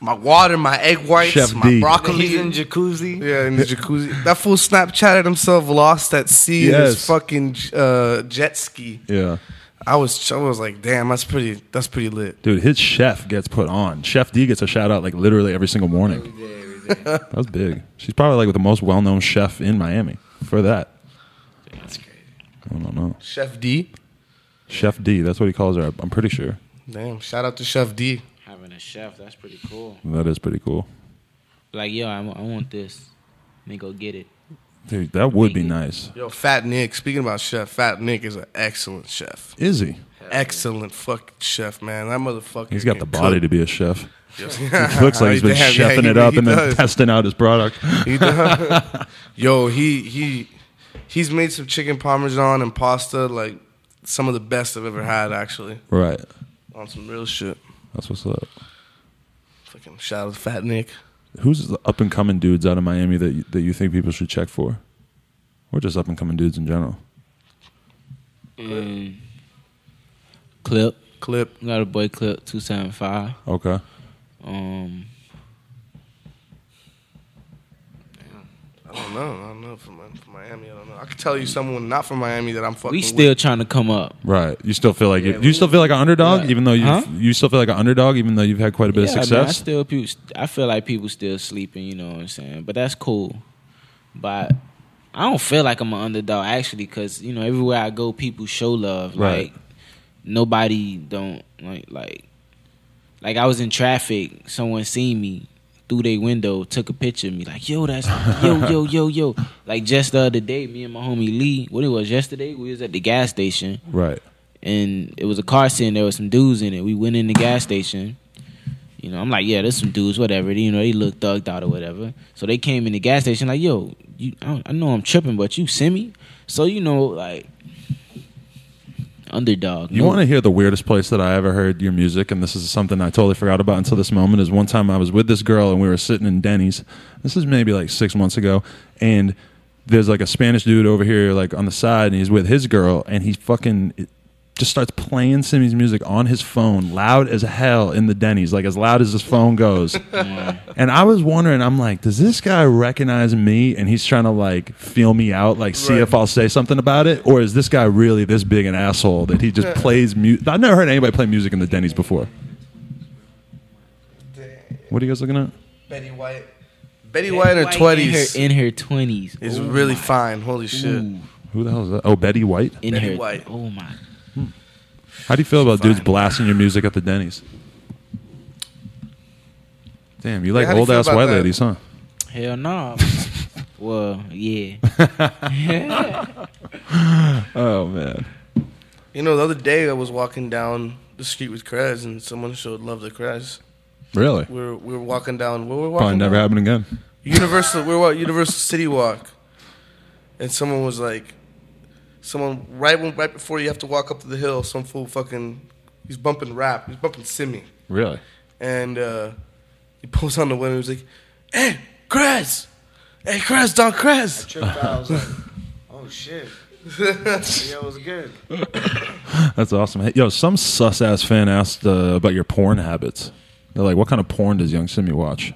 my water, my egg whites, Chef my D. broccoli. He's in jacuzzi. Yeah, in the jacuzzi. That fool Snapchatted himself lost at sea in his fucking jet ski. Yeah. I was like, damn, that's pretty lit. Dude, his chef gets put on. Chef D gets a shout out like literally every single morning. Every day. That was big. She's probably like the most well-known chef in Miami for that. That's crazy. I don't know. Chef D? Chef D, that's what he calls her. I'm pretty sure. Damn, shout out to Chef D. Having a chef, that's pretty cool. That is pretty cool. Like, yo, I want this. And they go get it. Dude, that would be nice. Yo, Fat Nick, speaking about chef, Fat Nick is an excellent chef. Is he? Excellent fucking chef, man. That motherfucker. He's got the body to be a chef. He looks like he's been chefing it up and then testing out his product. He does. Yo, he's made some chicken parmesan and pasta, like some of the best I've ever had, actually. Right. On some real shit. That's what's up. Fucking shout out to Fat Nick. Who's the up and coming dudes out of Miami that you think people should check for? Or just up and coming dudes in general? Clip. We got a boy Clip 275. Okay. I don't know from Miami. I don't know. I could tell you someone not from Miami that I'm fucking. We still trying to come up. Right. You still feel like you still feel like an underdog, even though you still feel like an underdog, even though you've had quite a bit of success. Man, I feel like people still sleeping. You know what I'm saying? But that's cool. But I don't feel like I'm an underdog actually, because everywhere I go, people show love. Right. Like nobody don't like I was in traffic, someone seen me through their window, took a picture of me, like, yo, that's yo. Like just the other day, me and my homie Lee, yesterday, we was at the gas station. Right. And it was a car sitting there with some dudes in it. We went in the gas station. I'm like, yeah, there's some dudes, whatever. They look thugged out or whatever. So they came in the gas station like, yo, I know I'm tripping, but you Simmie? So, like, underdog. You want to hear the weirdest place that I ever heard your music, and this is something I totally forgot about until this moment, is one time I was with this girl and we were sitting in Denny's. This is maybe like 6 months ago, and there's like a Spanish dude over here like on the side, and he's with his girl, and he fucking just starts playing Simmie's music on his phone loud as hell in the Denny's, like as loud as his phone goes. And I was wondering, I'm like, does this guy recognize me and he's trying to like feel me out, like see if I'll say something about it, or is this guy really this big an asshole that he just plays music? I've never heard anybody play music in the Denny's before. What are you guys looking at? Betty White in her 20s. In her 20s. Is really fine. Holy shit. Ooh. Who the hell is that? Oh, Betty White? Betty White. Oh my. How do you feel about dudes blasting your music at the Denny's? Damn, you like old ass white ladies, huh? Hell no. Well, yeah. Oh man. The other day I was walking down the street with Krez, and someone showed love to Krez. Really? We were walking down. Where were we walking? Probably never happen again. Universal. We were at Universal City Walk, and someone was like, someone right before you have to walk up to the hill, some fool fucking, he's bumping rap. He's bumping Simmie. Really? And he pulls on the window. He's like, "Hey, Krez! Hey, Krez, Don Krez!" I tripped out. I was like, "Oh shit." Yeah, it was good. That's awesome. Hey, yo, some sus-ass fan asked about your porn habits. They're like, what kind of porn does young Simmie watch?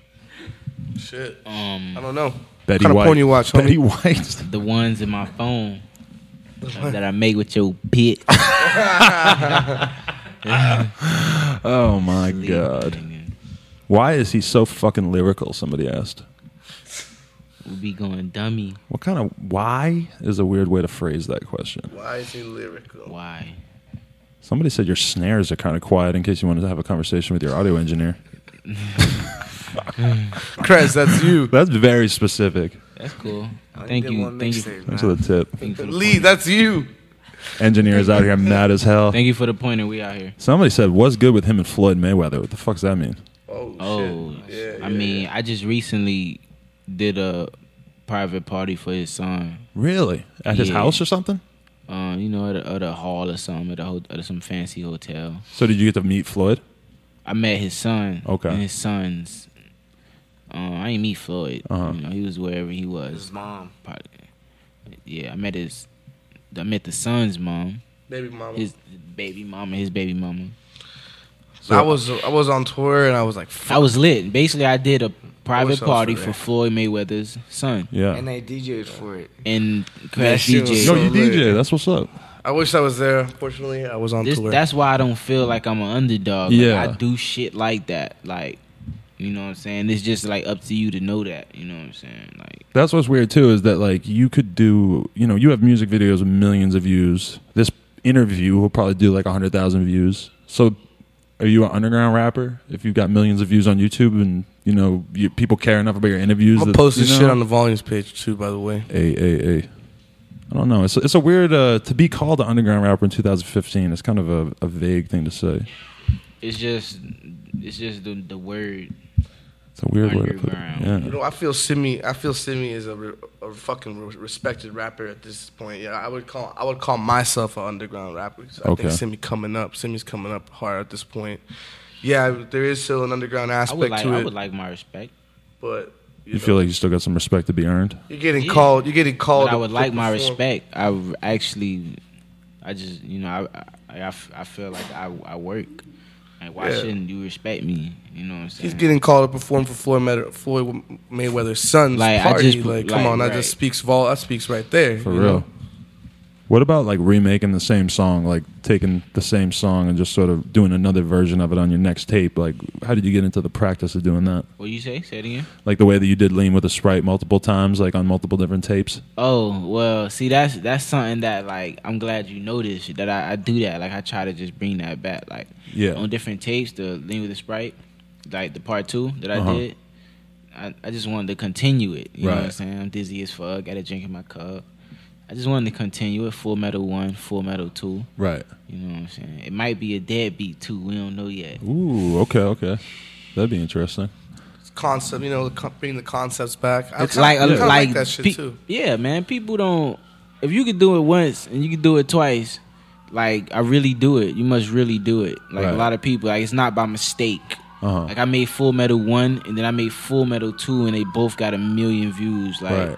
Shit. I don't know. Betty what kind White. of porn you watch, homie? Betty White. The ones in my phone that I make with your pit. Oh, my God. Why is he so fucking lyrical, somebody asked. We'll be going dummy. What kind of... Why is a weird way to phrase that question. Why is he lyrical? Why? Somebody said your snares are kind of quiet in case you wanted to have a conversation with your audio engineer. Krez, that's you. That's very specific. That's cool. Thank you. Thanks for the tip. Lee, that's you. Engineers out here mad as hell. Thank you for the pointer. We out here. Somebody said, what's good with him and Floyd Mayweather? What the fuck does that mean? Oh shit. I mean, I just recently did a private party for his son. Really? At his house or something? You know, at a hall or something, at some fancy hotel. So did you get to meet Floyd? I met his son. Okay. And his sons. I didn't meet Floyd. Uh-huh. You know, he was wherever he was. His mom. Yeah, I met the son's mom. Baby mama. His baby mama. So I was on tour and I was like, fuck. I was lit. Basically, I did a private party for Floyd Mayweather's son. Yeah. And they DJ'd for it. And Crash DJ. No, you DJ. That's what's up. I wish I was there. Unfortunately, I was on tour. That's why I don't feel like I'm an underdog. Yeah. Like, I do shit like that. Like, you know what I'm saying? It's just like up to you to know that. You know what I'm saying? Like, that's what's weird too, is that like you could do, you know, you have music videos with millions of views. This interview will probably do like 100,000 views. So are you an underground rapper if you've got millions of views on YouTube and, you know, people care enough about your interviews? I'm going to post this shit on the volumes page too, by the way. Hey. I don't know. It's a weird, to be called an underground rapper in 2015, it's kind of a vague thing to say. It's just the word. It's a weird word to put it. Yeah. You know, I feel Simmie is a fucking respected rapper at this point. Yeah, I would call myself an underground rapper. So I think Simmie's coming up hard at this point. Yeah, there is still an underground aspect to it. I would like my respect. But you feel like you still got some respect to be earned? You're getting called. But I would like my respect. I feel like I work. Like, why shouldn't you respect me? You know what I'm saying? He's getting called to perform for Floyd Mayweather's son's party. That just speaks that speaks right there. For real. Know? What about like remaking the same song, like taking the same song and just sort of doing another version of it on your next tape? Like, how did you get into the practice of doing that? What you say? Say it again. Like the way that you did Lean with a Sprite multiple times, like on multiple different tapes. Oh, well, see, that's something that, like, I'm glad you noticed that I do that. Like, I try to just bring that back. Like, on different tapes, the Lean with a Sprite, like the part 2 that I did, I just wanted to continue it. You know what I'm saying? I'm dizzy as fuck, got a drink in my cup. I just wanted to continue it. Full Metal 1, Full Metal 2. Right. You know what I'm saying? It might be a deadbeat 2. We don't know yet. Ooh, okay. That'd be interesting. Concept, you know, bring the concepts back. It's like that shit too. Yeah, man. People don't. If you could do it once and you could do it twice, like, I really do it. You must really do it. Like a lot of people, like, it's not by mistake. Like, I made Full Metal 1 and then I made Full Metal 2 and they both got 1 million views. Like.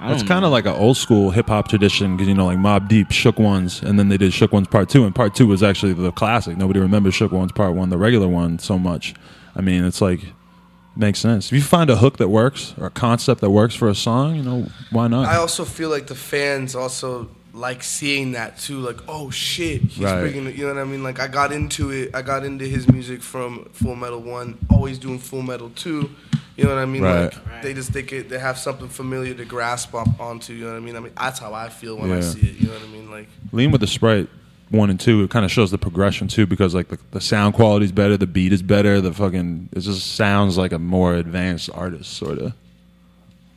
That's kind of like an old school hip hop tradition because, you know, like Mobb Deep, Shook Ones, and then they did Shook Ones Part 2, and Part 2 was actually the classic. Nobody remembers Shook Ones Part 1, the regular one, so much. I mean, it's like, makes sense. If you find a hook that works or a concept that works for a song, you know, why not? I also feel like the fans also like seeing that too. Like, oh shit, he's bringing it. You know what I mean? Like, I got into his music from Full Metal 1, always doing Full Metal 2. You know what I mean? Right. Like, they have something familiar to grasp onto. You know what I mean? I mean, that's how I feel when I see it. You know what I mean? Like, Lean with the Sprite 1 and 2, it kind of shows the progression too, because like the sound quality is better, the beat is better, it just sounds like a more advanced artist sort of.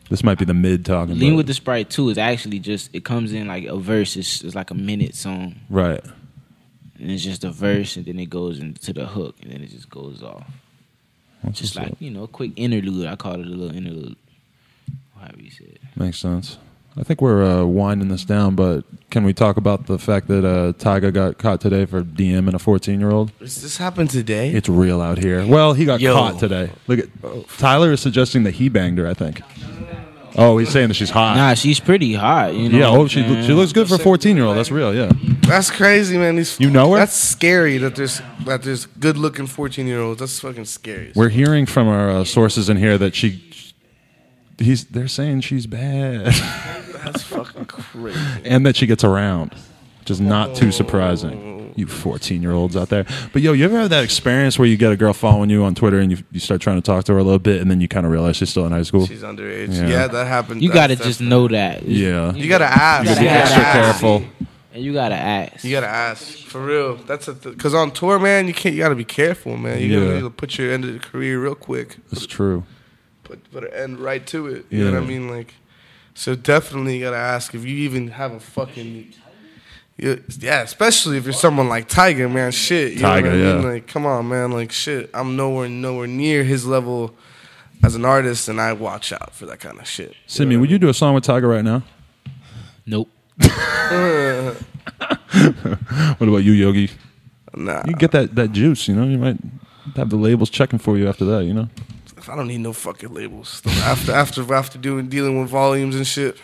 This might be the mid talking. Lean with the Sprite 2 is actually just, it comes in like a verse. It's like a minute song. Right. And it's just a verse, and then it goes into the hook, and then it just goes off. That's just like, you know, a quick interlude. I call it a little interlude. However you say it. Makes sense. I think we're winding this down, but can we talk about the fact that Tyga got caught today for DMing a 14-year-old? Does this happen today? It's real out here. Well, he got caught today. Look at Tyler is suggesting that he banged her, I think. Oh, he's saying that she's hot. Nah, she's pretty hot. You know. Yeah, she looks good for a 14-year-old. That's real, yeah. That's crazy, man. You know her? That's scary that there's good-looking 14-year-olds. That's fucking scary. We're hearing from our sources in here that they're saying she's bad. That's fucking crazy. And that she gets around, which is not too surprising. You 14-year-olds out there. But, yo, you ever have that experience where you get a girl following you on Twitter and you start trying to talk to her a little bit and then you kind of realize she's still in high school? She's underage. Yeah, that happened. You got to just know that. Yeah. You got to ask. You got to be extra careful. And you got to ask. You got to ask. For real. That's because on tour, man, you got to be careful, man. You got to put your end of the career real quick. That's true. Put an end right to it. You know what I mean? Like, so definitely you gotta ask if you even have a fucking especially if you're someone like Tyga, man. Shit, you know what I mean? Like, come on, man. Like, shit, I'm nowhere near his level as an artist, and I watch out for that kind of shit. Simmie, would you do a song with Tyga right now? Nope. What about you, Yogi? Nah, you get that juice. You know, you might have the labels checking for you after that. You know. I don't need no fucking labels. After dealing with volumes and shit.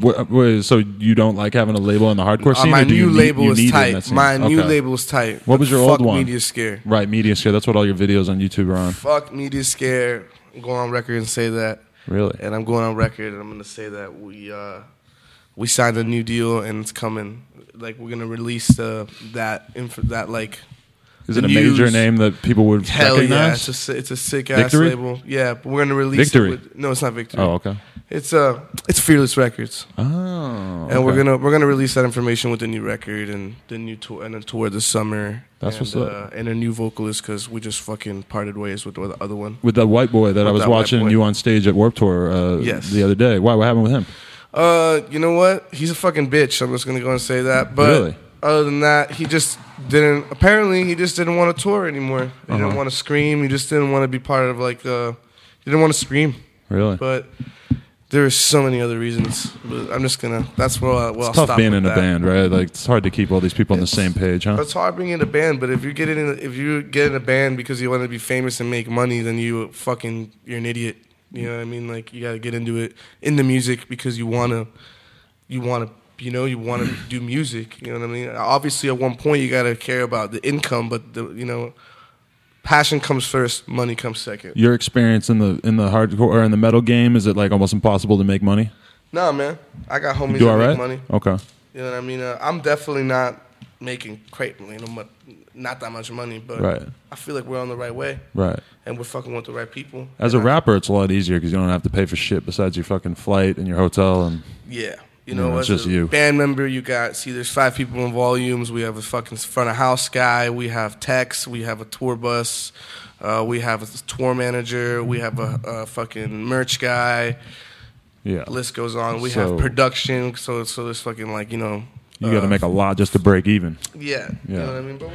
So you don't like having a label in the hardcore scene? My new label is tight. My new label is tight. What was your old one? Media Scare. Right, Media Scare. That's what all your videos on YouTube are on. Fuck Media Scare. I'm going on record and say that. Really? And I'm going on record and I'm going to say that we signed a new deal and it's coming. Like, we're going to release that like... Is it a major name that people would recognize? Yeah, it's a sick ass label. Yeah, but we're gonna release Victory. No, it's not Victory. Oh, okay. It's Fearless Records. Oh, and we're gonna release that information with the new record and the new tour and a tour this summer. That's what's up. And a new vocalist because we just fucking parted ways with the other one. With that white boy that I was watching you on stage at Warped Tour the other day. Why? What happened with him? You know what? He's a fucking bitch. I'm just gonna go and say that. But really? Other than that, he just didn't want to tour anymore. He didn't want to scream. He just didn't want to be part of he didn't want to scream. Really? But there are so many other reasons. But I'm just gonna. That's where I'll stop. It's tough being in a band, right? Like, it's hard to keep all these people on the same page, huh? It's hard being in a band, but if you get in a band because you want to be famous and make money, then you're an idiot. You know what I mean? Like, you got to get into it in the music because you want to do music. You know what I mean? Obviously, at one point, you got to care about the income, but passion comes first, money comes second. Your experience in the hardcore or in the metal game, is it like almost impossible to make money? Nah, man. I got homies that make money. Okay. You know what I mean? I'm definitely not making not that much money, but I feel like we're on the right way. Right. And we're fucking with the right people. As a rapper, it's a lot easier because you don't have to pay for shit besides your fucking flight and your hotel and... Yeah. You know, it's as just you. Band member, there's 5 people in volumes. We have a fucking front of house guy. We have techs. We have a tour bus. We have a tour manager. We have a fucking merch guy. Yeah. The list goes on. We have production. So there's fucking you got to make a lot just to break even. Yeah. You know what I mean? But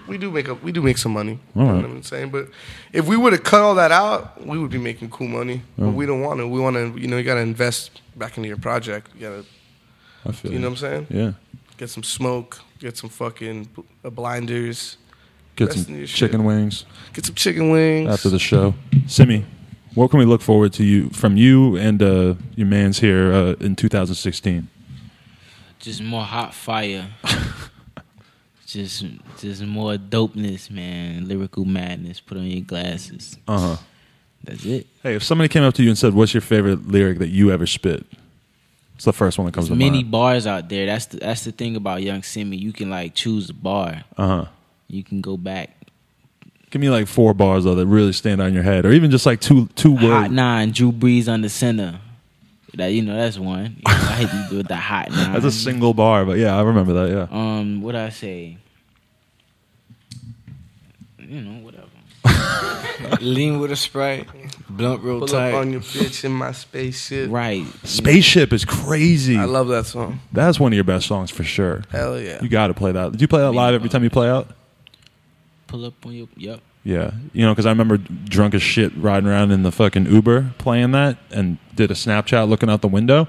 we do make some money. All right. You know what I'm saying? But if we would have cut all that out, we would be making cool money. But we don't want to. We want to, you got to invest back into your project. You got to, I feel you know what I'm saying? Yeah. Get some smoke. Get some fucking blinders. Get some chicken wings. Get some chicken wings. After the show. Simmie, what can we look forward to from you and your mans here in 2016? Just more hot fire. just more dopeness, man. Lyrical madness. Put on your glasses. That's it. Hey, if somebody came up to you and said, "What's your favorite lyric that you ever spit?" It's the first one that comes to mind. There's many bars out there. That's the thing about Young Simmie. You can choose a bar. You can go back. Give me 4 bars though that really stand out in your head, or even just two words. Hot 9, Drew Brees on the center. That's one. I hate to do with the hot 9. That's a single bar, but yeah, I remember that. Yeah. What I say? Whatever. Lean with a Sprite, blunt real tight. Pull up on your bitch in my spaceship. Right. Spaceship is crazy. I love that song. That's one of your best songs for sure. Hell yeah. You got to play that. Did you play that live every time you play out? Pull up on your... Yep. Yeah. Because I remember drunk as shit riding around in the fucking Uber playing that and did a Snapchat looking out the window.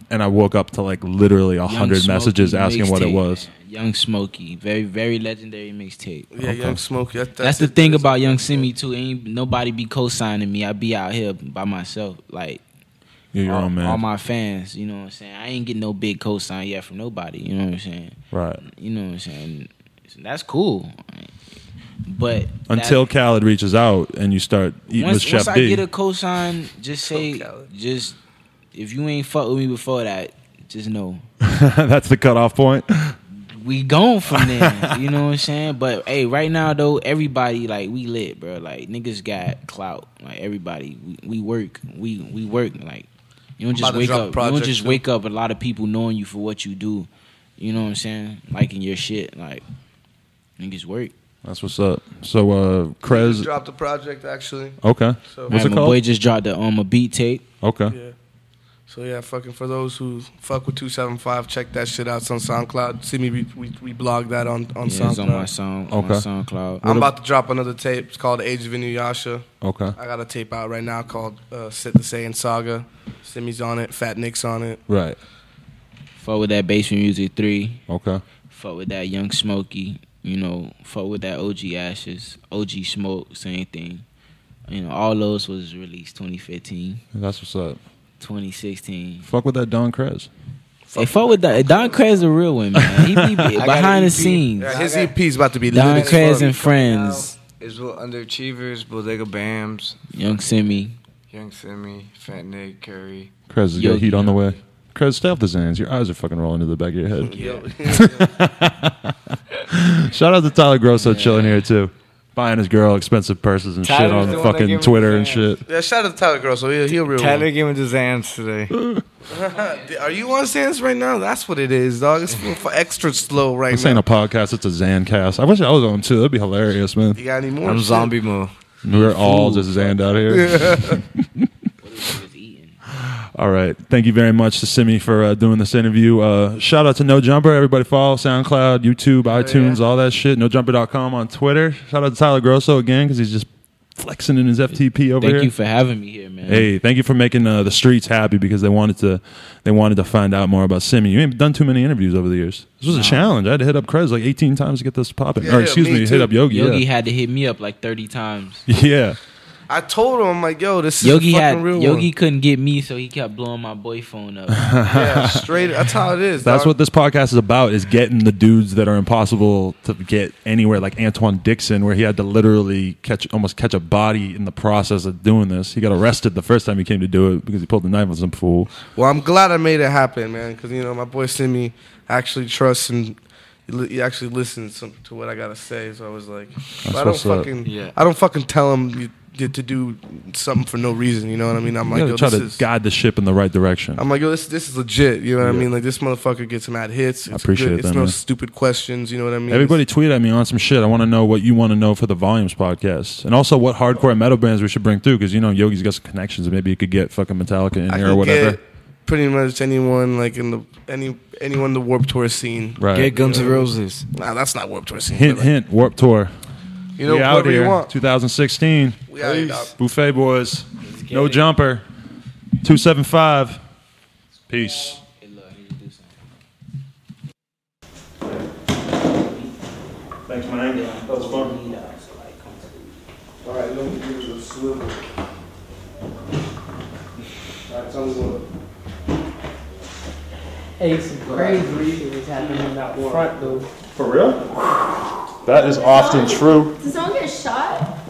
and I woke up to like literally 100 messages asking what it was. Young Smokey, very, very legendary mixtape. Yeah, okay. Young Smokey. That's the thing about Young Simmie too. Ain't nobody be co-signing me. I be out here by myself, like you're your own man. All my fans, you know what I'm saying. I ain't getting no big co-sign yet from nobody. You know what I'm saying. Right. You know what I'm saying. That's cool. But until Khaled reaches out and you start eating with Chef D. Once I get a cosign, just say, just if you ain't fuck with me before that, just know. That's the cutoff point. We gone from there, you know what I'm saying? But hey, right now though, everybody like we lit, bro. Like niggas got clout. Like everybody, we work, we work. Like you don't just wake up. You don't just wake up. A lot of people knowing you for what you do. You know what I'm saying? Liking your shit. Like niggas work. That's what's up. So Krez just dropped a project actually. Okay. So what's it called? My boy just dropped a beat tape. Okay. Yeah. So yeah, fucking for those who fuck with 275, check that shit out. It's on SoundCloud. See me, we blog that on SoundCloud. It's on my SoundCloud. I'm about to drop another tape. It's called Age of Inuyasha. Okay. I got a tape out right now called Sit the Saiyan Saga. Simmie's on it. Fat Nick's on it. Right. Fuck with that Basement Music 3. Okay. Fuck with that Young Smokey. You know, fuck with that OG Ashes. OG Smoke, same thing. You know, all those was released 2015. That's what's up. 2016. Fuck with that Don Krez. Hey, fuck with that. Don Krez a real one, man. He be behind the scenes. Yeah, his EP's about to be Don Krez and Friends. Israel Underachievers, Bodega Bams. Young Simmie. Fat Nick, Curry. Krez has got heat on the way. Krez, stay off the Zans. Your eyes are fucking rolling to the back of your head. Shout out to Tyler Grosso chilling here too. Buying his girl expensive purses and shit on fucking Twitter and shit. Yeah, shout out to Tyler Grosso. He a real Tyler gave me the Zans today. Are you on Zans right now? That's what it is, dog. It's for extra slow right now. This ain't a podcast. It's a Zancast. I wish I was on too. That'd be hilarious, man. You got any more? I'm zombie mode. We're all just Zanned out here. All right. Thank you very much to Simmie for doing this interview. Shout out to No Jumper. Everybody follow SoundCloud, YouTube, iTunes, all that shit. NoJumper.com on Twitter. Shout out to Tyler Grosso again because he's just flexing in his FTP over here. Thank you for having me here, man. Hey, thank you for making the streets happy because they wanted to find out more about Simmie. You ain't done too many interviews over the years. This was a challenge. I had to hit up Krez like 18 times to get this popping. Yeah, hit up Yogi. Yogi had to hit me up like 30 times. Yeah. I told him, I'm like, yo, this is Yogi a fucking real Yogi one. couldn't get me, so he kept blowing my boy phone up. Yeah, straight. That's how it is. That's dog. what this podcast is about, is getting the dudes that are impossible to get anywhere, like Antoine Dixon, where he had to literally almost catch a body in the process of doing this. He got arrested the first time he came to do it because he pulled the knife on some fool. Well, I'm glad I made it happen, man, because, my boy Simmie actually trusts and he actually listens to what I got to say. So I was like, I don't fucking tell him to do something for no reason, you know what I mean? I'm like, yo, try to guide the ship in the right direction. I'm like, yo, this is legit, you know what I mean? Like, this motherfucker gets mad hits. I appreciate that, It's no stupid questions, you know what I mean? Everybody tweet at me on some shit. I want to know what you want to know for the Volumes podcast, and also what hardcore metal bands we should bring through, because Yogi's got some connections, and maybe you could get fucking Metallica in here or whatever. Get pretty much anyone like anyone in the Warped Tour scene. Right. Get Guns N' Roses. Nah, that's not Warped Tour scene. Hint, Warped Tour. You know, we out here, you want. 2016. We out here, Buffet Boys. No Jumper. 275. Peace. Thanks, man. That was fun. All right, let me give you a swivel. All right, tell me what. Hey, some crazy shit is happening out front, though. For real? That is often true. Did someone get shot?